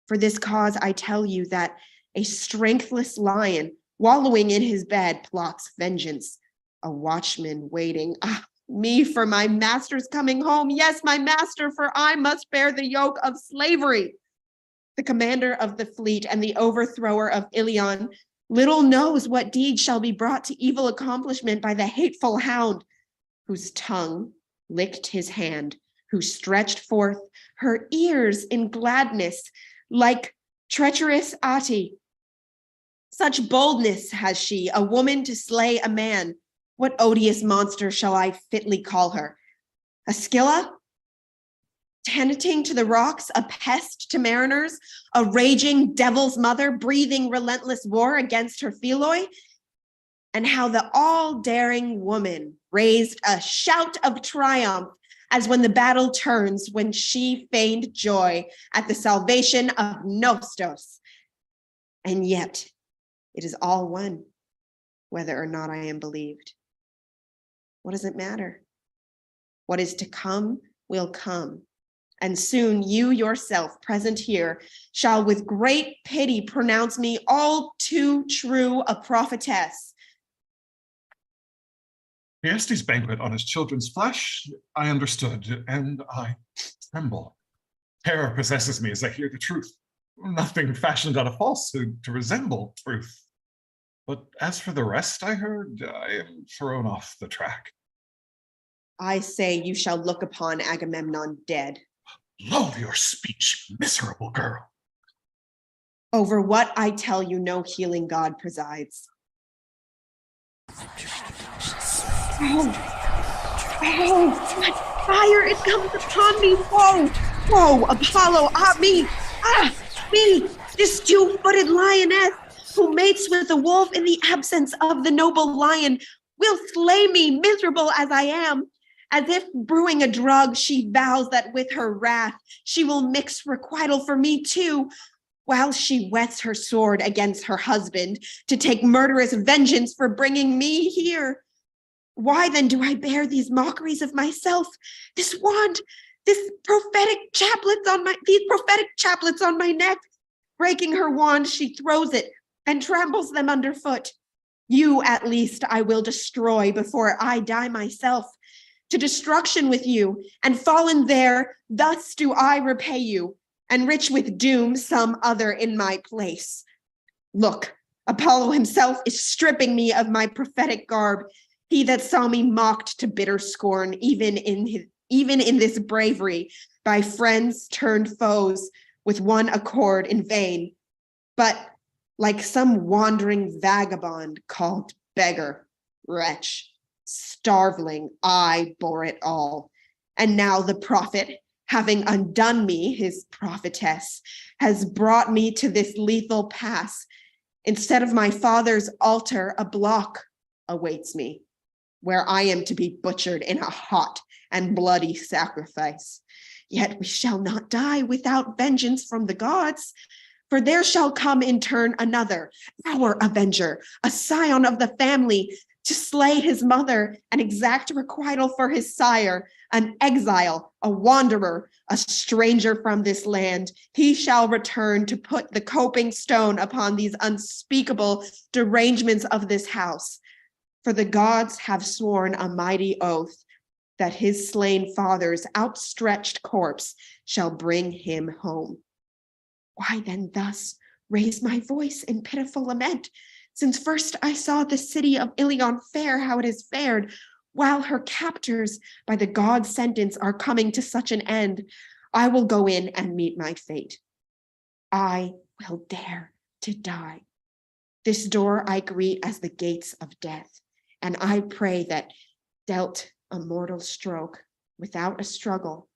For this cause I tell you that a strengthless lion, wallowing in his bed, plots vengeance, a watchman waiting. Me for my master's coming home. Yes, my master, for I must bear the yoke of slavery. The commander of the fleet and the overthrower of Ilion little knows what deed shall be brought to evil accomplishment by the hateful hound, whose tongue licked his hand, who stretched forth her ears in gladness like treacherous Ati. Such boldness has she, a woman to slay a man. What odious monster shall I fitly call her? A Scylla? Tenanting to the rocks, a pest to mariners, a raging devil's mother, breathing relentless war against her Pheloi? And how the all-daring woman raised a shout of triumph as when the battle turns, when she feigned joy at the salvation of Nostos. And yet, it is all one, whether or not I am believed. What does it matter? What is to come will come. And soon you yourself, present here, shall with great pity pronounce me all too true a prophetess. Thyestes' banquet on his children's flesh, I understood, and I tremble. Terror possesses me as I hear the truth. Nothing fashioned out of falsehood to resemble truth. But as for the rest I heard, I am thrown off the track. I say you shall look upon Agamemnon dead. Lull your speech, miserable girl. Over what I tell you, no healing god presides. Oh, what fire it comes upon me. Whoa, Apollo, me, this two-footed lioness. who mates with the wolf in the absence of the noble lion, will slay me, miserable as I am. As if brewing a drug, she vows that with her wrath, she will mix requital for me too, while she whets her sword against her husband to take murderous vengeance for bringing me here. Why then do I bear these mockeries of myself, this wand, these prophetic chaplets on my neck? Breaking her wand, she throws it and tramples them underfoot. You, at least, I will destroy before I die myself. To destruction with you, and fallen there, thus do I repay you, enrich with doom some other in my place. Look, Apollo himself is stripping me of my prophetic garb, he that saw me mocked to bitter scorn, even in this bravery, by friends turned foes, with one accord in vain. But like some wandering vagabond called beggar, wretch, starveling, I bore it all. And now the prophet, having undone me, his prophetess, has brought me to this lethal pass. Instead of my father's altar, a block awaits me, where I am to be butchered in a hot and bloody sacrifice. Yet we shall not die without vengeance from the gods, for there shall come in turn another, our avenger, a scion of the family, to slay his mother and exact requital for his sire, an exile, a wanderer, a stranger from this land. He shall return to put the coping stone upon these unspeakable derangements of this house. For the gods have sworn a mighty oath that his slain father's outstretched corpse shall bring him home. Why then thus raise my voice in pitiful lament, since first I saw the city of Ilion fare how it has fared, while her captors by the god's sentence are coming to such an end? I will go in and meet my fate. I will dare to die. This door I greet as the gates of death, and I pray that, dealt a mortal stroke without a struggle,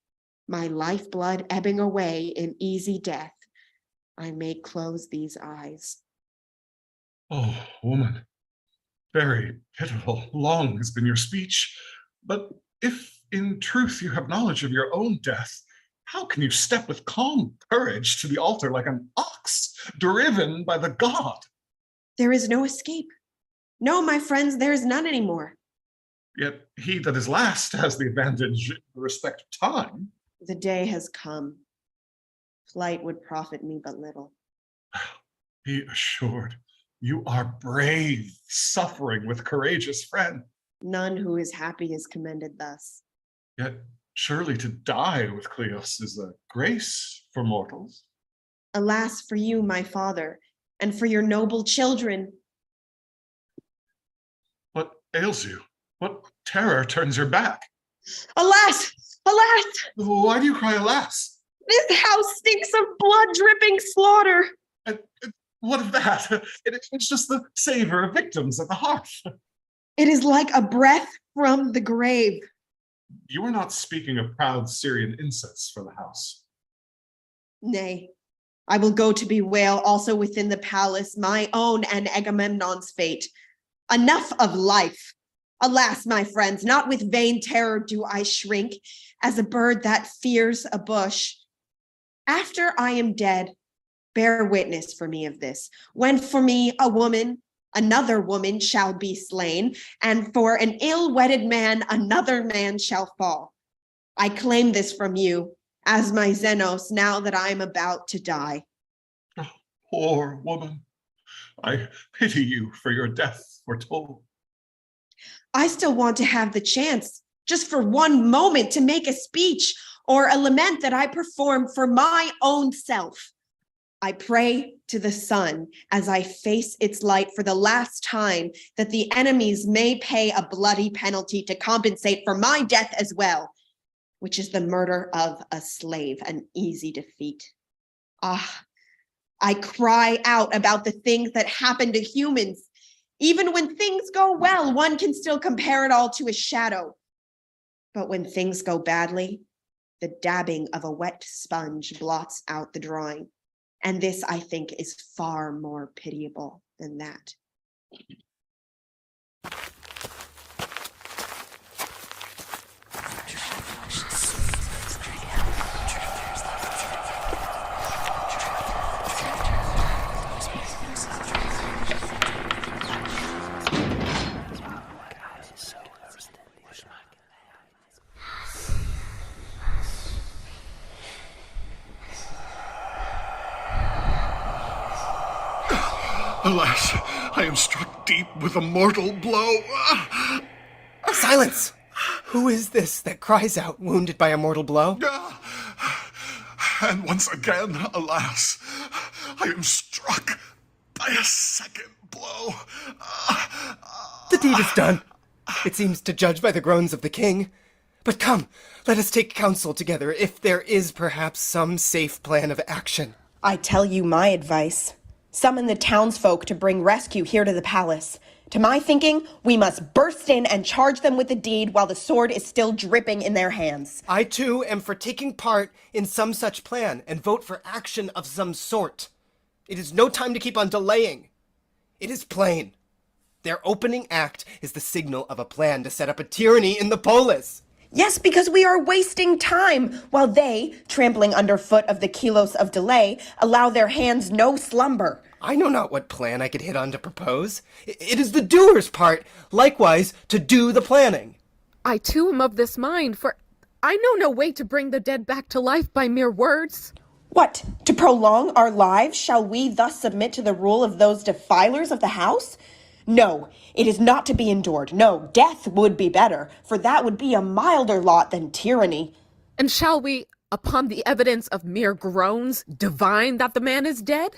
my lifeblood ebbing away in easy death, I may close these eyes. Oh, woman, very pitiful, long has been your speech. But if in truth you have knowledge of your own death, how can you step with calm courage to the altar like an ox driven by the god? There is no escape. No, my friends, there is none anymore. Yet he that is last has the advantage in respect of time. The day has come. Flight would profit me but little. Be assured, you are brave, suffering with courageous friend. None who is happy is commended thus. Yet surely to die with Cleos is a grace for mortals. Alas for you, my father, and for your noble children. What ails you? What terror turns your back? Alas, alas! Why do you cry alas? This house stinks of blood-dripping slaughter. What of that? It's just the savor of victims at the hearth. It is like a breath from the grave. You are not speaking of proud Syrian incense for the house. Nay, I will go to bewail also within the palace my own and Agamemnon's fate. Enough of life. Alas, my friends, not with vain terror do I shrink, as a bird that fears a bush. After I am dead, bear witness for me of this, when for me a woman, another woman shall be slain, and for an ill-wedded man, another man shall fall. I claim this from you, as my Xenos, now that I am about to die. Oh, poor woman, I pity you for your death foretold. I still want to have the chance, just for one moment, to make a speech or a lament that I perform for my own self. I pray to the sun as I face its light for the last time that the enemies may pay a bloody penalty to compensate for my death as well, which is the murder of a slave, an easy defeat. Ah, I cry out about the things that happen to humans. Even when things go well, one can still compare it all to a shadow. But when things go badly, the dabbing of a wet sponge blots out the drawing. And this, I think, is far more pitiable. than that. Alas, I am struck deep with a mortal blow. Silence! Who is this that cries out, wounded by a mortal blow? And once again, alas, I am struck by a second blow. The deed is done. It seems to judge by the groans of the king. But come, let us take counsel together if there is perhaps some safe plan of action. I tell you my advice. Summon the townsfolk to bring rescue here to the palace. To my thinking, we must burst in and charge them with the deed while the sword is still dripping in their hands. I too am for taking part in some such plan and vote for action of some sort. It is no time to keep on delaying. It is plain. Their opening act is the signal of a plan to set up a tyranny in the polis. Yes, because we are wasting time, while they, trampling underfoot of the kilos of delay, allow their hands no slumber. I know not what plan I could hit on to propose. It is the doer's part, likewise, to do the planning. I too am of this mind, for I know no way to bring the dead back to life by mere words. What, to prolong our lives, shall we thus submit to the rule of those defilers of the house? No, it is not to be endured. No, death would be better, for that would be a milder lot than tyranny. And shall we, upon the evidence of mere groans, divine that the man is dead?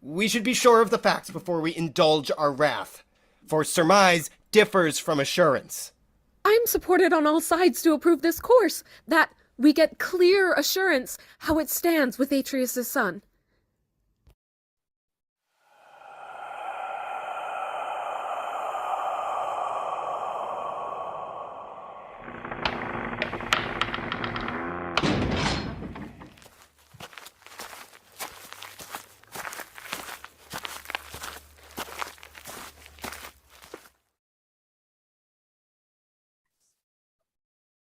We should be sure of the facts before we indulge our wrath, for surmise differs from assurance. I'm supported on all sides to approve this course, that we get clear assurance how it stands with Atreus' son.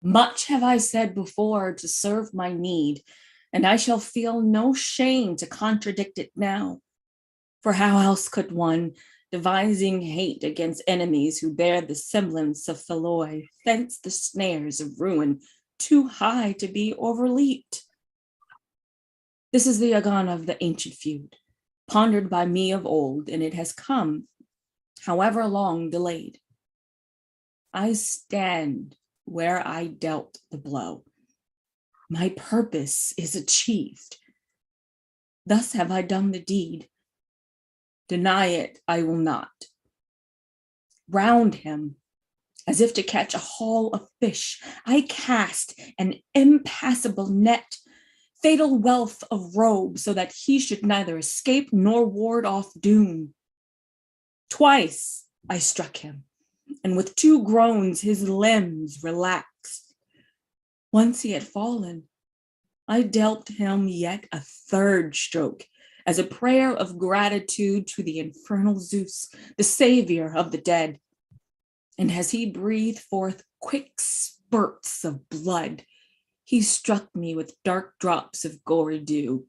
Much have I said before to serve my need, and I shall feel no shame to contradict it now. For how else could one, devising hate against enemies who bear the semblance of Philoi, fence the snares of ruin too high to be overleaped? This is the Agon of the ancient feud, pondered by me of old, and it has come, however long delayed. I stand where I dealt the blow. My purpose is achieved. Thus have I done the deed. Deny it I will not. Round him, as if to catch a haul of fish, I cast an impassable net, fatal wealth of robe, so that he should neither escape nor ward off doom. Twice I struck him, and with two groans his limbs relaxed. Once he had fallen, I dealt him yet a third stroke, as a prayer of gratitude to the infernal Zeus, the savior of the dead. And as he breathed forth quick spurts of blood, he struck me with dark drops of gory dew,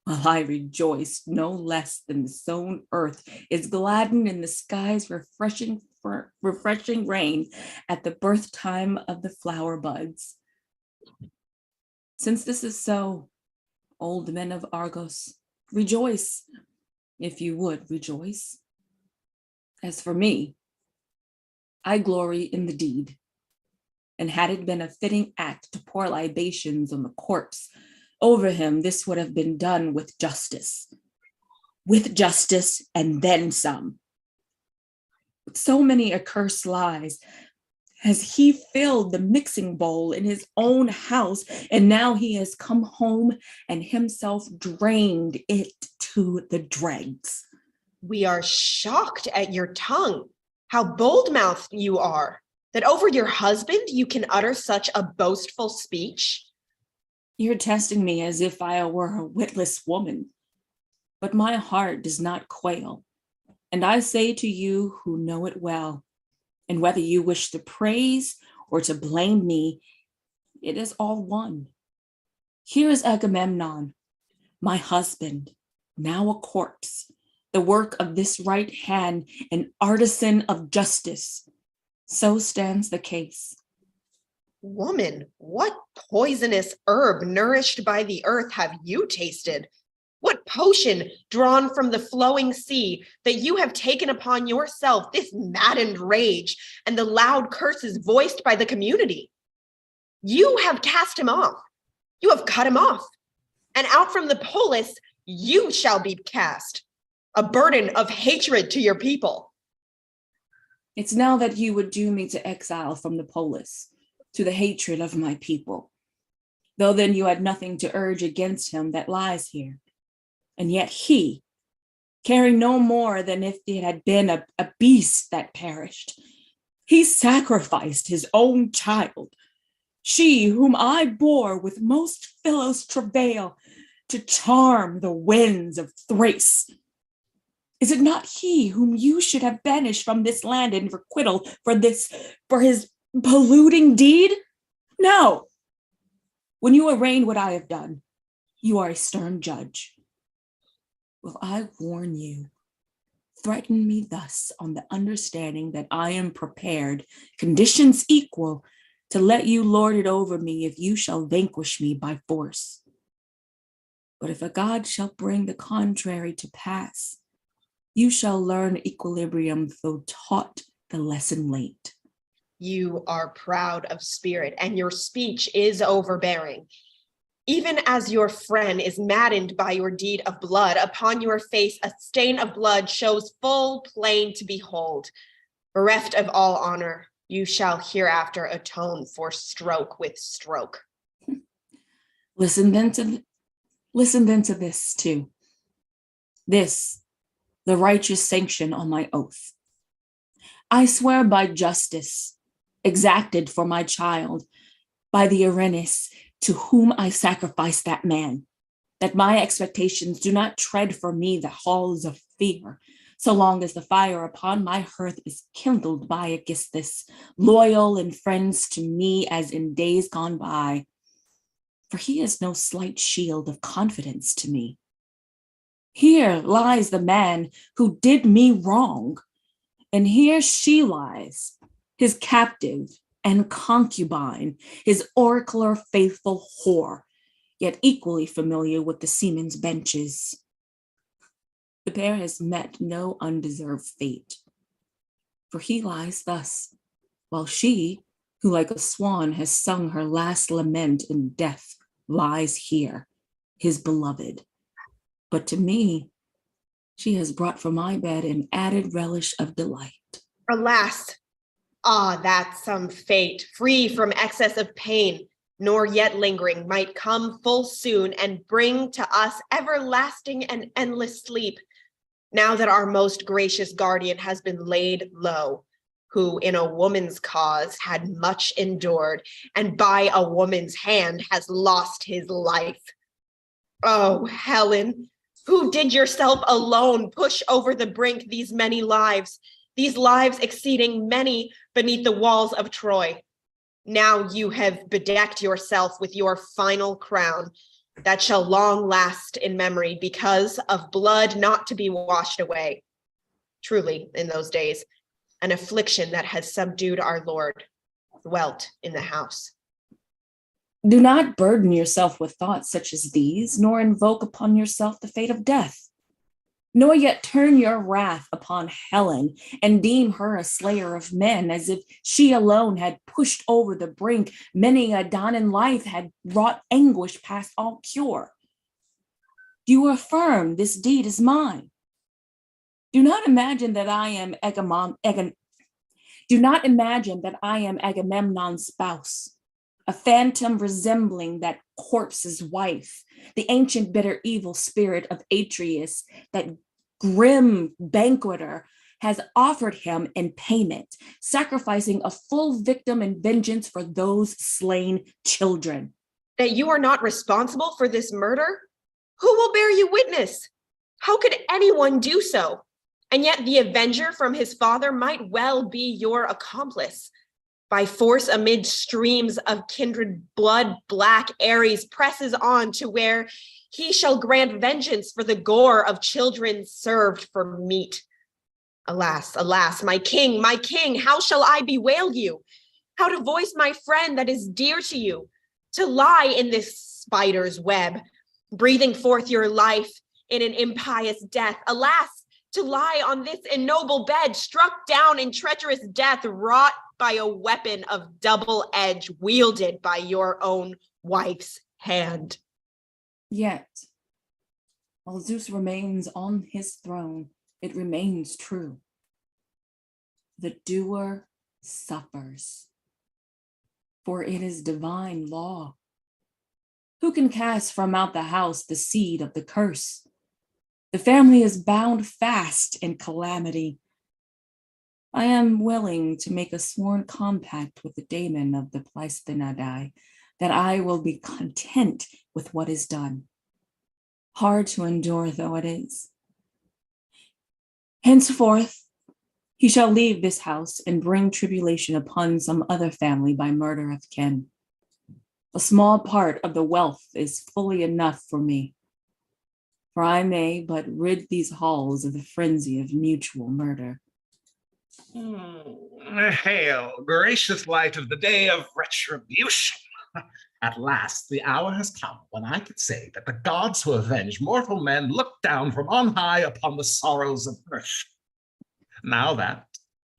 while I rejoiced no less than the sown earth is gladdened in the sky's refreshing rain at the birth time of the flower buds. Since this is so, old men of Argos, rejoice, if you would rejoice. As for me, I glory in the deed, and had it been a fitting act to pour libations on the corpse, over him this would have been done with justice and then some. With so many accursed lies, has he filled the mixing bowl in his own house, and now he has come home and himself drained it to the dregs. We are shocked at your tongue, how bold-mouthed you are, that over your husband you can utter such a boastful speech. You're testing me as if I were a witless woman, but my heart does not quail, And I say to you who know it well, and whether you wish to praise or to blame me, it is all one. Here is Agamemnon, my husband, now a corpse, the work of this right hand, an artisan of justice. So stands the case. Woman, what poisonous herb nourished by the earth have you tasted? What potion drawn from the flowing sea that you have taken upon yourself this maddened rage and the loud curses voiced by the community? You have cast him off. You have cut him off. And out from the polis, you shall be cast, a burden of hatred to your people. It's now that you would doom me to exile from the polis, to the hatred of my people. Though then you had nothing to urge against him that lies here. And yet he, caring no more than if it had been a beast that perished, he sacrificed his own child, she whom I bore with most filios travail to charm the winds of Thrace. Is it not he whom you should have banished from this land in requital for his polluting deed? No. When you arraign what I have done, you are a stern judge. Will I warn you? Threaten me thus on the understanding that I am prepared, conditions equal, to let you lord it over me if you shall vanquish me by force. But if a god shall bring the contrary to pass, you shall learn equilibrium, though taught the lesson late. You are proud of spirit, and your speech is overbearing. Even as your friend is maddened by your deed of blood, upon your face a stain of blood shows full plain to behold. Bereft of all honor, you shall hereafter atone for stroke with stroke. Listen then to this too. This, the righteous sanction on my oath. I swear by justice exacted for my child, by the Erinnys to whom I sacrificed that man, that my expectations do not tread for me the halls of fear, so long as the fire upon my hearth is kindled by Aeschylus, loyal and friends to me as in days gone by. For he is no slight shield of confidence to me. Here lies the man who did me wrong, and here she lies, his captive and concubine, his oracular faithful whore, yet equally familiar with the seamen's benches. The pair has met no undeserved fate, for he lies thus, while she, who like a swan has sung her last lament in death, lies here, his beloved. But to me, she has brought for my bed an added relish of delight. Alas, that some fate, free from excess of pain, nor yet lingering, might come full soon and bring to us everlasting and endless sleep, now that our most gracious guardian has been laid low, who in a woman's cause had much endured, and by a woman's hand has lost his life. Oh, Helen, who did yourself alone push over the brink these lives exceeding many beneath the walls of Troy. Now you have bedecked yourself with your final crown that shall long last in memory because of blood not to be washed away. Truly, in those days, an affliction that has subdued our Lord dwelt in the house. Do not burden yourself with thoughts such as these, nor invoke upon yourself the fate of death, nor yet turn your wrath upon Helen and deem her a slayer of men, as if she alone had pushed over the brink many a Danaan life, had wrought anguish past all cure. Do you affirm this deed is mine? Do not imagine that I am Agamemnon's spouse, a phantom resembling that corpse's wife, the ancient bitter evil spirit of Atreus, that grim banqueter has offered him in payment, sacrificing a full victim in vengeance for those slain children. That you are not responsible for this murder? Who will bear you witness? How could anyone do so? And yet the avenger from his father might well be your accomplice. By force amid streams of kindred blood, black Ares presses on to where he shall grant vengeance for the gore of children served for meat. Alas, alas, my king, how shall I bewail you? How to voice my friend that is dear to you? To lie in this spider's web, breathing forth your life in an impious death. Alas, to lie on this ignoble bed, struck down in treacherous death, wrought by a weapon of double edge, wielded by your own wife's hand. Yet, while Zeus remains on his throne, it remains true. The doer suffers, for it is divine law. Who can cast from out the house the seed of the curse? The family is bound fast in calamity. I am willing to make a sworn compact with the daemon of the Pleisthenidai that I will be content with what is done, hard to endure though it is. Henceforth, he shall leave this house and bring tribulation upon some other family by murder of kin. A small part of the wealth is fully enough for me, for I may but rid these halls of the frenzy of mutual murder. Hail, gracious light of the day of retribution. At last, the hour has come when I could say that the gods who avenge mortal men look down from on high upon the sorrows of earth. Now that,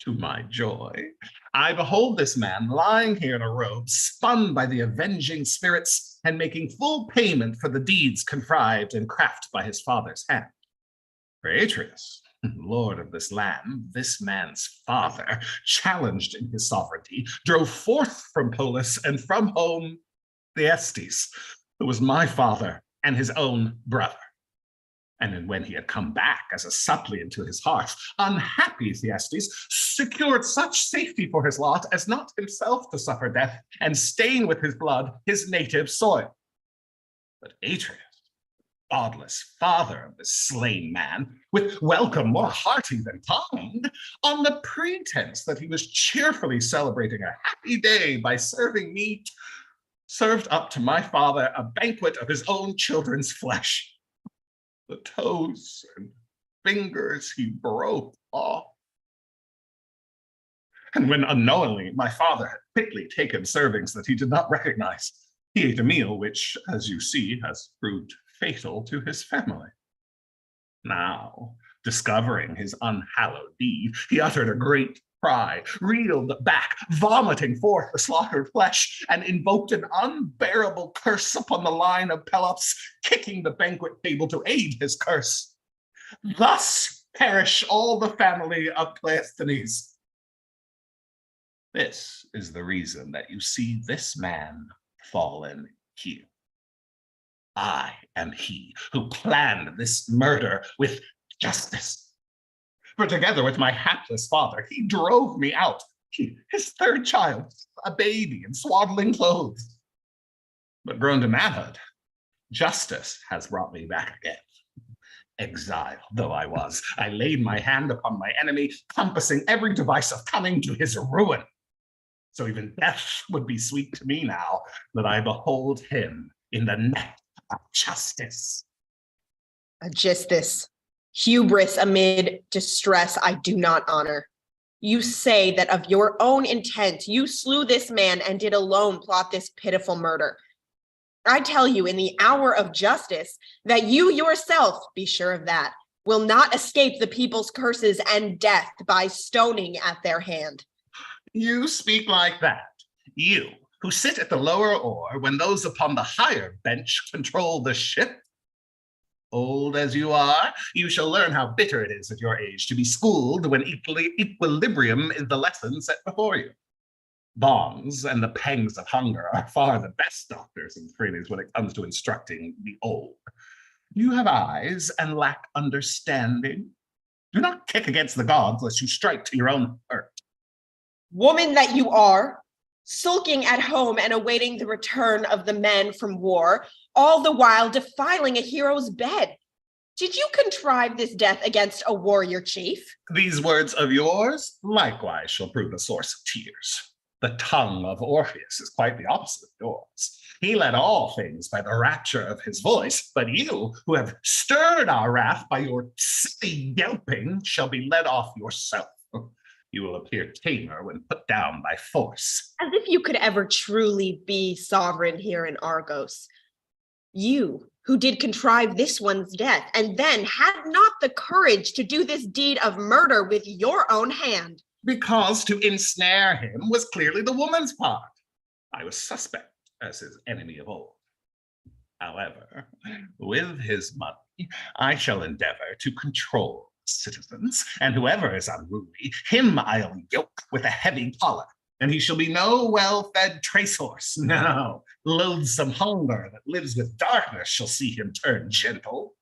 to my joy, I behold this man lying here in a robe, spun by the avenging spirits and making full payment for the deeds contrived and crafted by his father's hand. For Atreus, lord of this land, this man's father, challenged in his sovereignty, drove forth from Polis and from home Thyestes, who was my father and his own brother. And when he had come back as a suppliant to his hearth, unhappy Thyestes secured such safety for his lot as not himself to suffer death and stain with his blood his native soil. But Atreus, godless father of the slain man, with welcome more hearty than kind, on the pretense that he was cheerfully celebrating a happy day by serving meat, served up to my father a banquet of his own children's flesh. The toes and fingers he broke off. And when unknowingly my father had quickly taken servings that he did not recognize, he ate a meal which, as you see, has proved fatal to his family. Now, discovering his unhallowed deed, he uttered a great cry, reeled back, vomiting forth the slaughtered flesh, and invoked an unbearable curse upon the line of Pelops, kicking the banquet table to aid his curse. Thus perish all the family of Cleisthenes. This is the reason that you see this man fallen here. I am he who planned this murder with justice. For together with my hapless father, he drove me out, his third child, a baby in swaddling clothes. But grown to manhood, justice has brought me back again. Exile though I was, I laid my hand upon my enemy, compassing every device of cunning to his ruin. So even death would be sweet to me now that I behold him in the net of justice. Aegisthus, hubris amid distress I do not honor. You say that of your own intent you slew this man and did alone plot this pitiful murder. I tell you in the hour of justice that you yourself, be sure of that, will not escape the people's curses and death by stoning at their hand. You speak like that, you who sit at the lower oar when those upon the higher bench control the ship. Old as you are, you shall learn how bitter it is at your age to be schooled when equilibrium is the lesson set before you. Bonds and the pangs of hunger are far the best doctors and trainers when it comes to instructing the old. You have eyes and lack understanding. Do not kick against the gods lest you strike to your own hurt. Woman that you are, sulking at home and awaiting the return of the men from war, all the while defiling a hero's bed. Did you contrive this death against a warrior chief? These words of yours likewise shall prove a source of tears. The tongue of Orpheus is quite the opposite of yours. He led all things by the rapture of his voice, but you, who have stirred our wrath by your silly yelping, shall be led off yourself. You will appear tamer when put down by force. As if you could ever truly be sovereign here in Argos. You, who did contrive this one's death, and then had not the courage to do this deed of murder with your own hand. Because to ensnare him was clearly the woman's part. I was suspect as his enemy of old. However, with his money, I shall endeavor to control citizens, and whoever is unruly, him I'll yoke with a heavy collar, and he shall be no well-fed trace horse. No, loathsome hunger that lives with darkness shall see him turn gentle.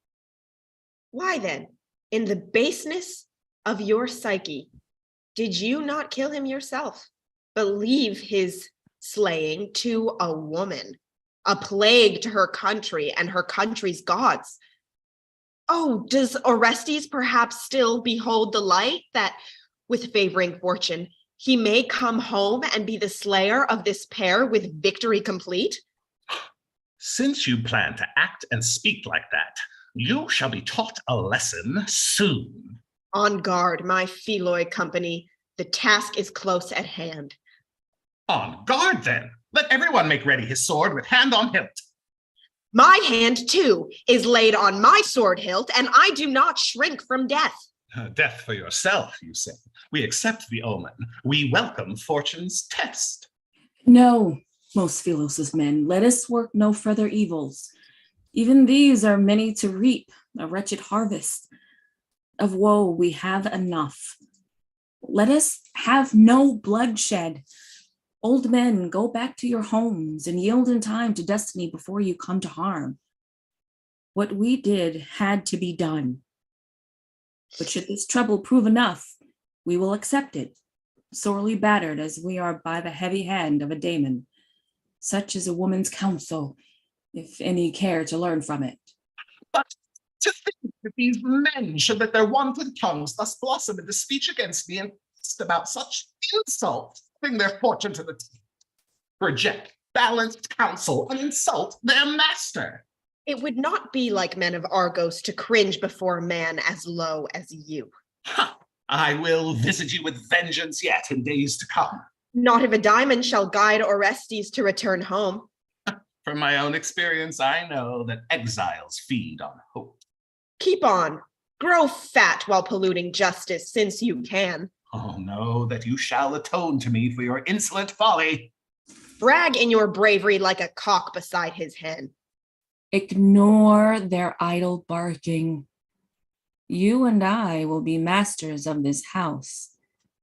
Why then, in the baseness of your psyche, did you not kill him yourself, but leave his slaying to a woman, a plague to her country and her country's gods? Oh, does Orestes perhaps still behold the light that, with favoring fortune, he may come home and be the slayer of this pair with victory complete? Since you plan to act and speak like that, you shall be taught a lesson soon. On guard, my Pheloi company. The task is close at hand. On guard, then. Let everyone make ready his sword with hand on hilt. My hand, too, is laid on my sword hilt, and I do not shrink from death. Death for yourself, you say. We accept the omen. We welcome fortune's test. No, most Phelos's men, let us work no further evils. Even these are many to reap, a wretched harvest. Of woe we have enough. Let us have no bloodshed. Old men, go back to your homes and yield in time to destiny before you come to harm. What we did had to be done. But should this trouble prove enough, we will accept it, sorely battered as we are by the heavy hand of a daemon. Such is a woman's counsel, if any care to learn from it. But to think that these men should let their wanton tongues thus blossom into speech against me and about such insult, bring their fortune to the teeth, reject balanced counsel and insult their master. It would not be like men of Argos to cringe before a man as low as you. Ha! I will visit you with vengeance yet in days to come. Not if a diamond shall guide Orestes to return home. From my own experience, I know that exiles feed on hope. Keep on. Grow fat while polluting justice, since you can. Oh, know that you shall atone to me for your insolent folly. Brag in your bravery like a cock beside his hen. Ignore their idle barking. You and I will be masters of this house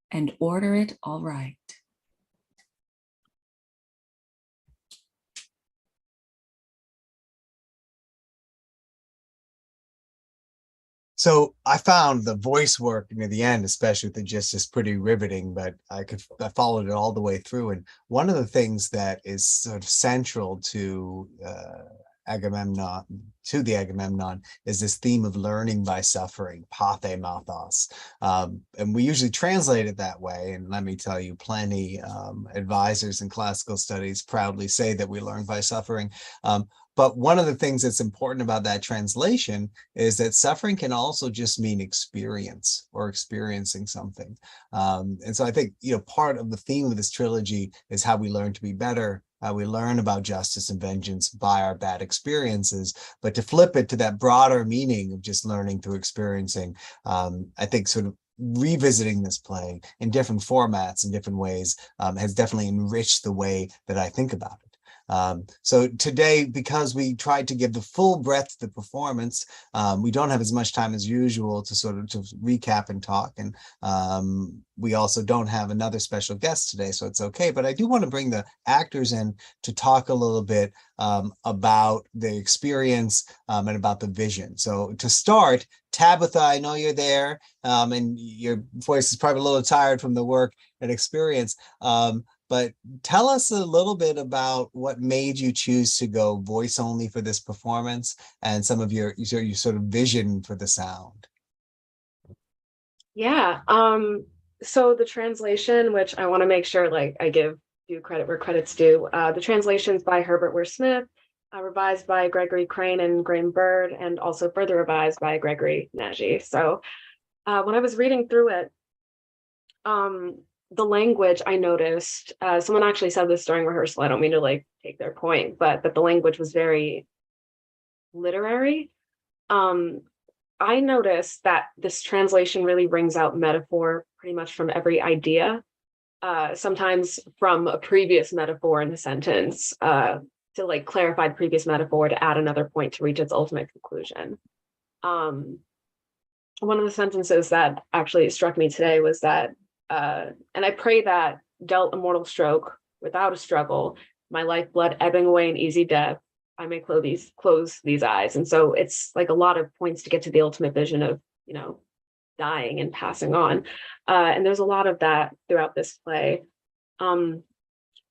and order it all right. So I found the voice work near the end, especially with the gist, is pretty riveting, but I followed it all the way through. And one of the things that is sort of central to the Agamemnon is this theme of learning by suffering, pathemathos. And we usually translate it that way. And let me tell you, plenty advisors in classical studies proudly say that we learn by suffering. But one of the things that's important about that translation is that suffering can also just mean experience or experiencing something. And so I think, part of the theme of this trilogy is how we learn to be better, how we learn about justice and vengeance by our bad experiences. But to flip it to that broader meaning of just learning through experiencing, I think sort of revisiting this play in different formats in different ways has definitely enriched the way that I think about it. So today, because we tried to give the full breadth to the performance, we don't have as much time as usual to sort of to recap and talk. And we also don't have another special guest today, so it's okay. But I do want to bring the actors in to talk a little bit about the experience and about the vision. So to start, Tabatha, I know you're there, and your voice is probably a little tired from the work and experience. but tell us a little bit about what made you choose to go voice only for this performance and some of your sort of vision for the sound. Yeah. So the translation, which I want to make sure like I give due credit where credit's due. The translation's by Herbert Weir Smith, revised by Gregory Crane and Graham Bird, and also further revised by Gregory Nagy. So when I was reading through it, the language I noticed, someone actually said this during rehearsal. I don't mean to like take their point, but that the language was very literary. I noticed that this translation really brings out metaphor pretty much from every idea, sometimes from a previous metaphor in the sentence, to like clarify the previous metaphor to add another point to reach its ultimate conclusion. One of the sentences that actually struck me today was that, and I pray that dealt a mortal stroke without a struggle, my lifeblood ebbing away in easy death, I may close these eyes. And so it's like a lot of points to get to the ultimate vision of, you know, dying and passing on. And there's a lot of that throughout this play.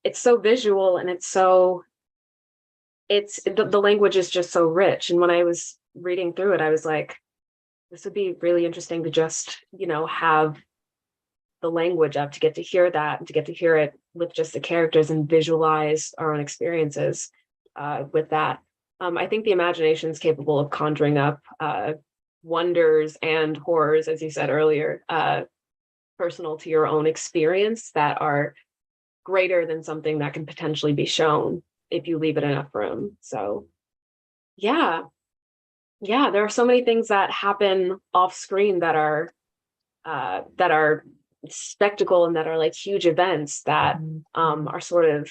It's so visual and the language is just so rich. And when I was reading through it, I was like, this would be really interesting to just, you know, have the language up to get to hear that and to get to hear it with just the characters and visualize our own experiences with that. I think the imagination is capable of conjuring up wonders and horrors, as you said earlier, personal to your own experience that are greater than something that can potentially be shown if you leave it enough room. So yeah, there are so many things that happen off screen that are spectacle and that are like huge events that are sort of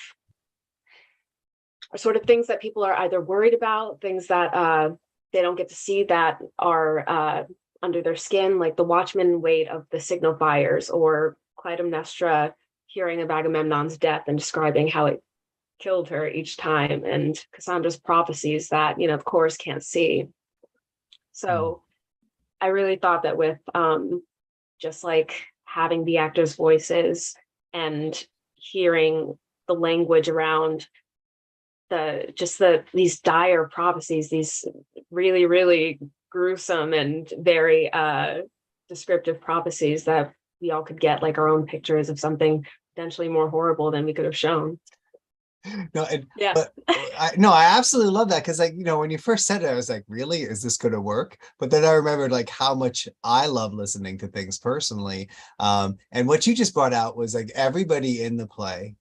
things that people are either worried about, things that they don't get to see that are under their skin, like the Watchmen weight of the signal fires, or Clytemnestra hearing of Agamemnon's death and describing how it killed her each time, and Cassandra's prophecies that, you know, the chorus can't see. So I really thought that with just like having the actors' voices and hearing the language around these dire prophecies, these really, really gruesome and very descriptive prophecies, that we all could get like our own pictures of something potentially more horrible than we could have shown. No, Yeah. But I absolutely love that, because, like, you know, when you first said it, I was like, really, is this going to work? But then I remembered like how much I love listening to things personally. And what you just brought out was like everybody in the play,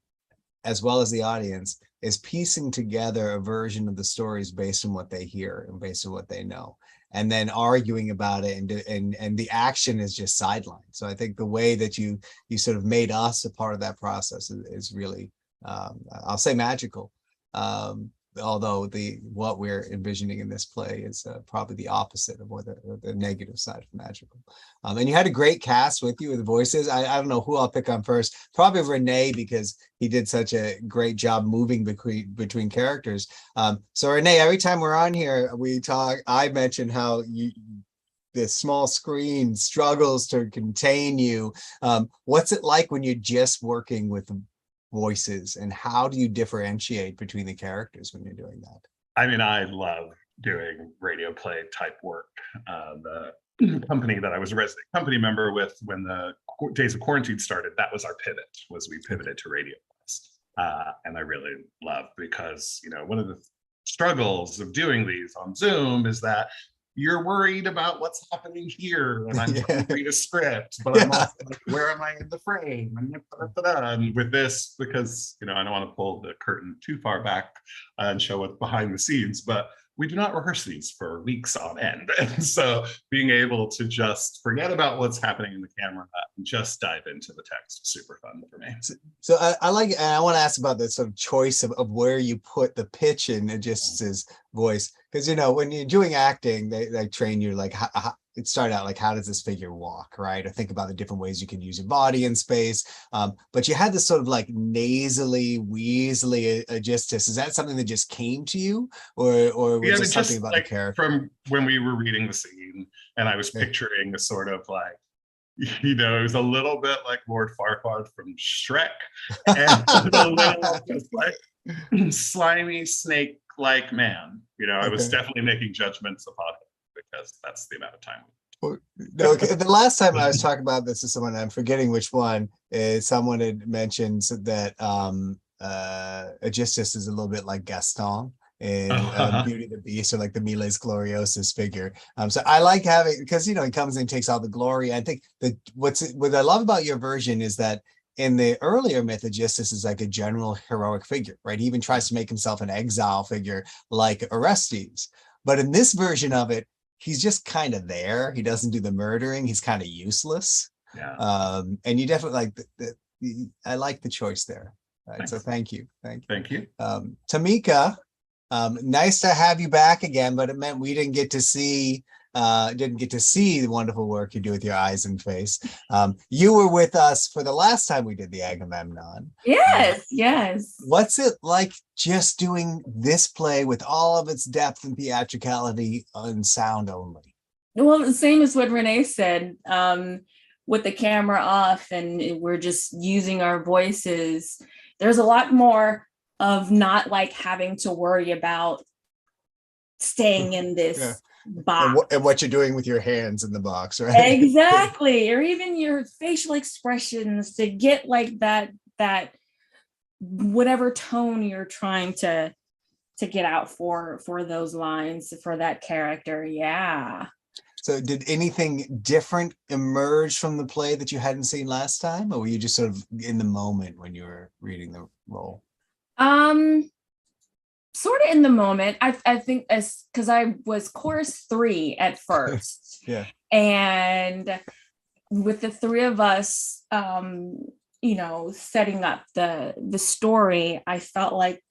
as well as the audience, is piecing together a version of the stories based on what they hear and based on what they know, and then arguing about it, and the action is just sidelined. So I think the way that you sort of made us a part of that process is really, I'll say, magical. Although what we're envisioning in this play is probably the opposite of what the negative side of magical. And you had a great cast with you with the voices. I don't know who I'll pick on first. Probably Renee, because he did such a great job moving between characters. So Renee, every time we're on here, I mention how the small screen struggles to contain you. What's it like when you're just working with voices, and how do you differentiate between the characters when you're doing that? I mean, I love doing radio play type work. The company that I was a resident company member with when the days of quarantine started, that was our pivot, was we pivoted to radio plays. And I really love, because, you know, one of the struggles of doing these on Zoom is that you're worried about what's happening here, and I'm trying to read a script, but I'm also like, where am I in the frame? And with this, because, you know, I don't want to pull the curtain too far back and show what's behind the scenes, but we do not rehearse these for weeks on end. And so being able to just forget about what's happening in the camera and just dive into the text is super fun for me. So I like, and I want to ask about the sort of choice of where you put the pitch in Aeschylus' voice. Because, you know, when you're doing acting, they train you like, it started out like, how does this figure walk, right? Or think about the different ways you can use your body in space. But you had this sort of like nasally, wheezily Aeschylus. Is that something that just came to you, or was it something about like, the character? From when we were reading the scene, and I was picturing a sort of like you know, it was a little bit like Lord Farquaad from Shrek, and a little just like slimy snake-like man. You know, I was definitely making judgments upon him because that's the amount of time. No, okay. The last time I was talking about this to someone, I'm forgetting which one, is someone had mentioned that Aegisthus is a little bit like Gaston in Beauty and the Beast, or like the Miles Gloriosus figure. So I like having, because you know he comes in and takes all the glory. I think that what I love about your version is that in the earlier myth, Aegisthus is like a general heroic figure, right? He even tries to make himself an exile figure like Orestes. But in this version of it, he's just kind of there. He doesn't do the murdering. He's kind of useless. Yeah. And you definitely like I like the choice there. Right. Thanks. So thank you. Thank you. Tamika, nice to have you back again, but it meant we didn't get to see the wonderful work you do with your eyes and face. You were with us for the last time we did the Agamemnon. Yes. What's it like just doing this play with all of its depth and theatricality on sound only? Well, the same as what Renee said, with the camera off and we're just using our voices. There's a lot more of not like having to worry about staying in this box. And what you're doing with your hands in the box, right? Exactly. Or even your facial expressions to get like that whatever tone you're trying to get out for those lines, for that character. Yeah. So did anything different emerge from the play that you hadn't seen last time, or were you just sort of in the moment when you were reading the role? Sort of in the moment. I think because I was chorus 3 at first. Yeah. And with the three of us, setting up the story, I felt like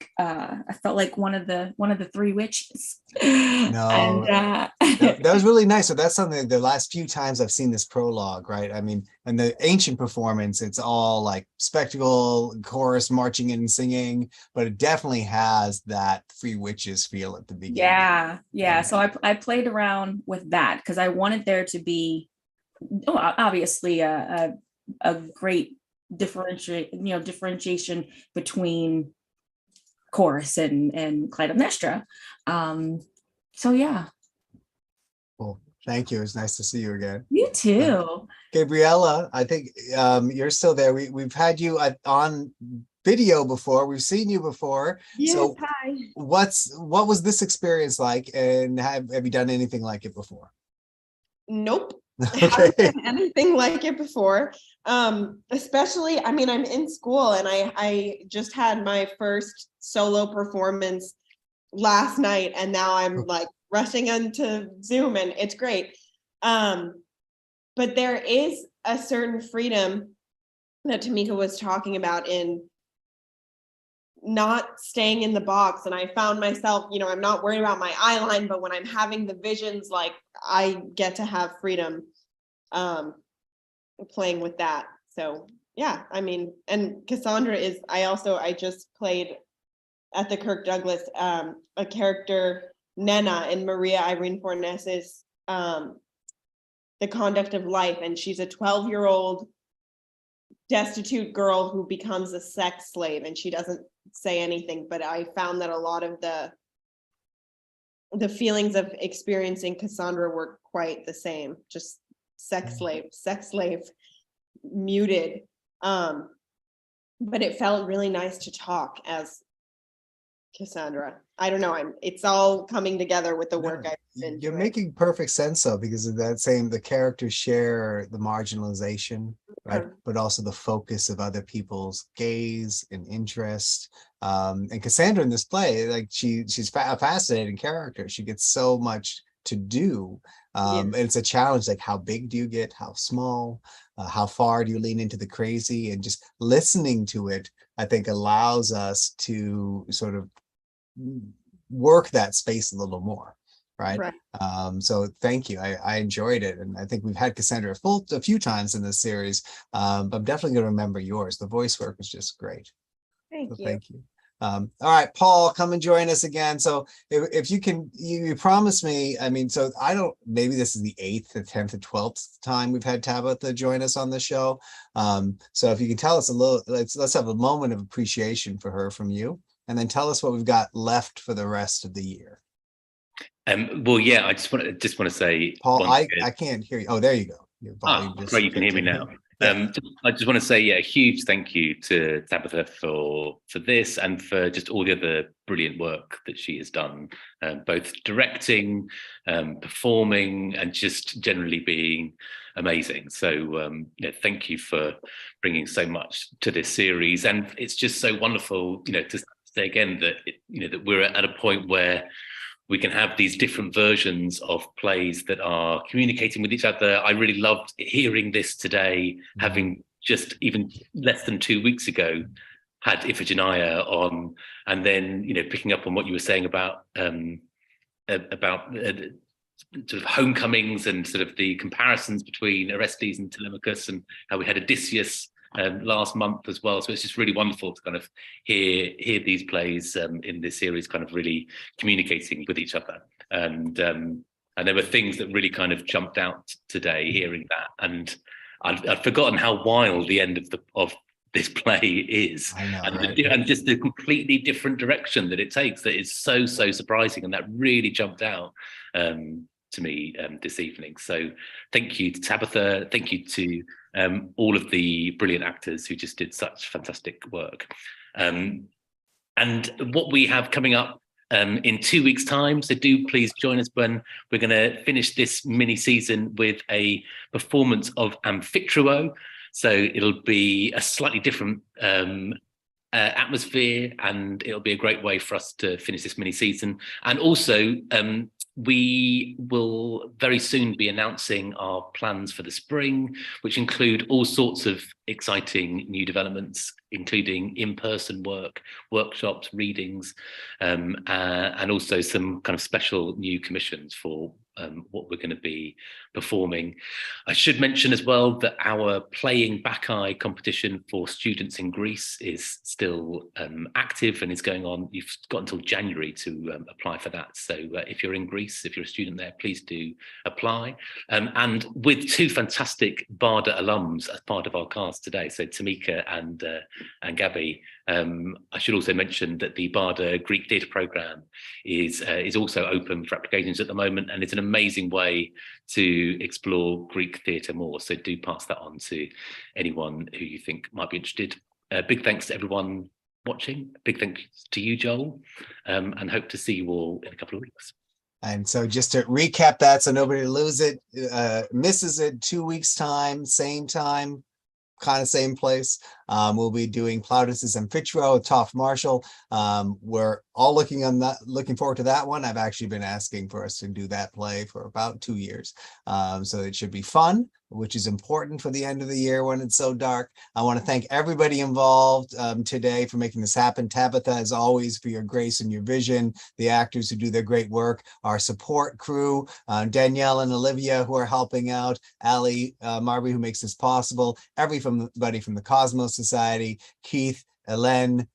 one of the three witches. No, and that was really nice. So that's something, the last few times I've seen this prologue, right? I mean, and the ancient performance, it's all like spectacle, chorus, marching in and singing, but it definitely has that Three Witches feel at the beginning. Yeah. So I played around with that because I wanted there to be obviously a great differentiation between chorus and Clytemnestra. So yeah. Cool. Thank you. It's nice to see you again. You too. Gabriella, I think you're still there. We've had you on video before. We've seen you before. Yes, so hi. What was this experience like, and have you done anything like it before? Nope. Okay. Haven't done anything like it before. Especially, I mean, I'm in school and I just had my first solo performance last night, and now I'm like rushing into Zoom, and it's great. But there is a certain freedom that Tamika was talking about in not staying in the box. And I found myself, I'm not worried about my eye line, but when I'm having the visions, like I get to have freedom playing with that. So yeah, I mean, and Cassandra is, I just played at the Kirk Douglas a character, Nena, in Maria Irene Fornes's The Conduct of Life, and she's a 12-year-old destitute girl who becomes a sex slave, and she doesn't say anything, but I found that a lot of the feelings of experiencing Cassandra were quite the same, just sex slave, muted. But it felt really nice to talk as Cassandra. I don't know, it's all coming together with the work I've been You're doing. making perfect sense though, because of that the characters share the marginalization, right? But also the focus of other people's gaze and interest. And Cassandra in this play, like she's a fascinating character. She gets so much to do. And it's a challenge, like how big do you get, how small, how far do you lean into the crazy, and just listening to it, I think allows us to sort of work that space a little more, right? So thank you. I enjoyed it, and I think we've had Cassandra a few times in this series, but I'm definitely going to remember yours. The voice work was just great. Thank you. Thank you. All right, Paul, come and join us again. So if you can, you promise me, I mean, so I don't, maybe this is the 8th, the 10th, or 12th time we've had Tabatha join us on the show. So if you can tell us a little, let's have a moment of appreciation for her from you, and then tell us what we've got left for the rest of the year. Well, yeah, I just want to say, Paul, I can't hear you. Oh, there you go. Your volume great, you can hear me now. Yeah. I just want to say, a huge thank you to Tabatha for this and for just all the other brilliant work that she has done, both directing, performing, and just generally being amazing. So, thank you for bringing so much to this series, and it's just so wonderful, to say again that that we're at a point where we can have these different versions of plays that are communicating with each other. I really loved hearing this today, having just even less than 2 weeks ago had Iphigenia on, and then picking up on what you were saying about sort of homecomings and sort of the comparisons between Orestes and Telemachus, and how we had Odysseus last month as well. So it's just really wonderful to kind of hear these plays in this series kind of really communicating with each other. And there were things that really kind of jumped out today hearing that. And I'd forgotten how wild the end of this play is. I know, and just the completely different direction that it takes, that is so surprising. And that really jumped out to me this evening. So thank you to Tabatha, thank you to all of the brilliant actors who just did such fantastic work. And what we have coming up in 2 weeks' time, so do please join us when we're going to finish this mini season with a performance of Amphitruo. So it'll be a slightly different atmosphere, and it'll be a great way for us to finish this mini season. And also we will very soon be announcing our plans for the spring, which include all sorts of exciting new developments, including in-person work, workshops, readings, and also some kind of special new commissions for what we're going to be performing. I should mention as well that our Playing Bacchae competition for students in Greece is still active and is going on. You've got until January to apply for that. So if you're in Greece, if you're a student there, please do apply. And with 2 fantastic BARDA alums as part of our cast today, so Tamika and Gabby, I should also mention that the BARDA Greek Theatre Programme is also open for applications at the moment, and it's an amazing way to explore Greek theatre more. So do pass that on to anyone who you think might be interested. Big thanks to everyone watching. Big thanks to you, Joel, and hope to see you all in a couple of weeks. And so just to recap that, so nobody misses it, 2 weeks' time, same time, kind of same place. We'll be doing Plautus's Amphitruo with Toph Marshall. We're all looking forward to that one. I've actually been asking for us to do that play for about 2 years. So it should be fun, which is important for the end of the year when it's so dark. I want to thank everybody involved today for making this happen. Tabatha, as always, for your grace and your vision, the actors who do their great work, our support crew, Danielle and Olivia who are helping out, Ali Marby who makes this possible, everybody from the Cosmos Society, Keith, Ellen,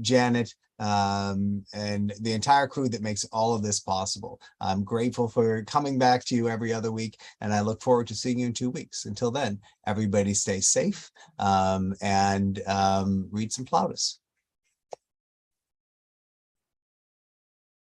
Janet, and the entire crew that makes all of this possible. I'm grateful for coming back to you every other week, and I look forward to seeing you in 2 weeks. Until then, everybody stay safe and read some Plautus.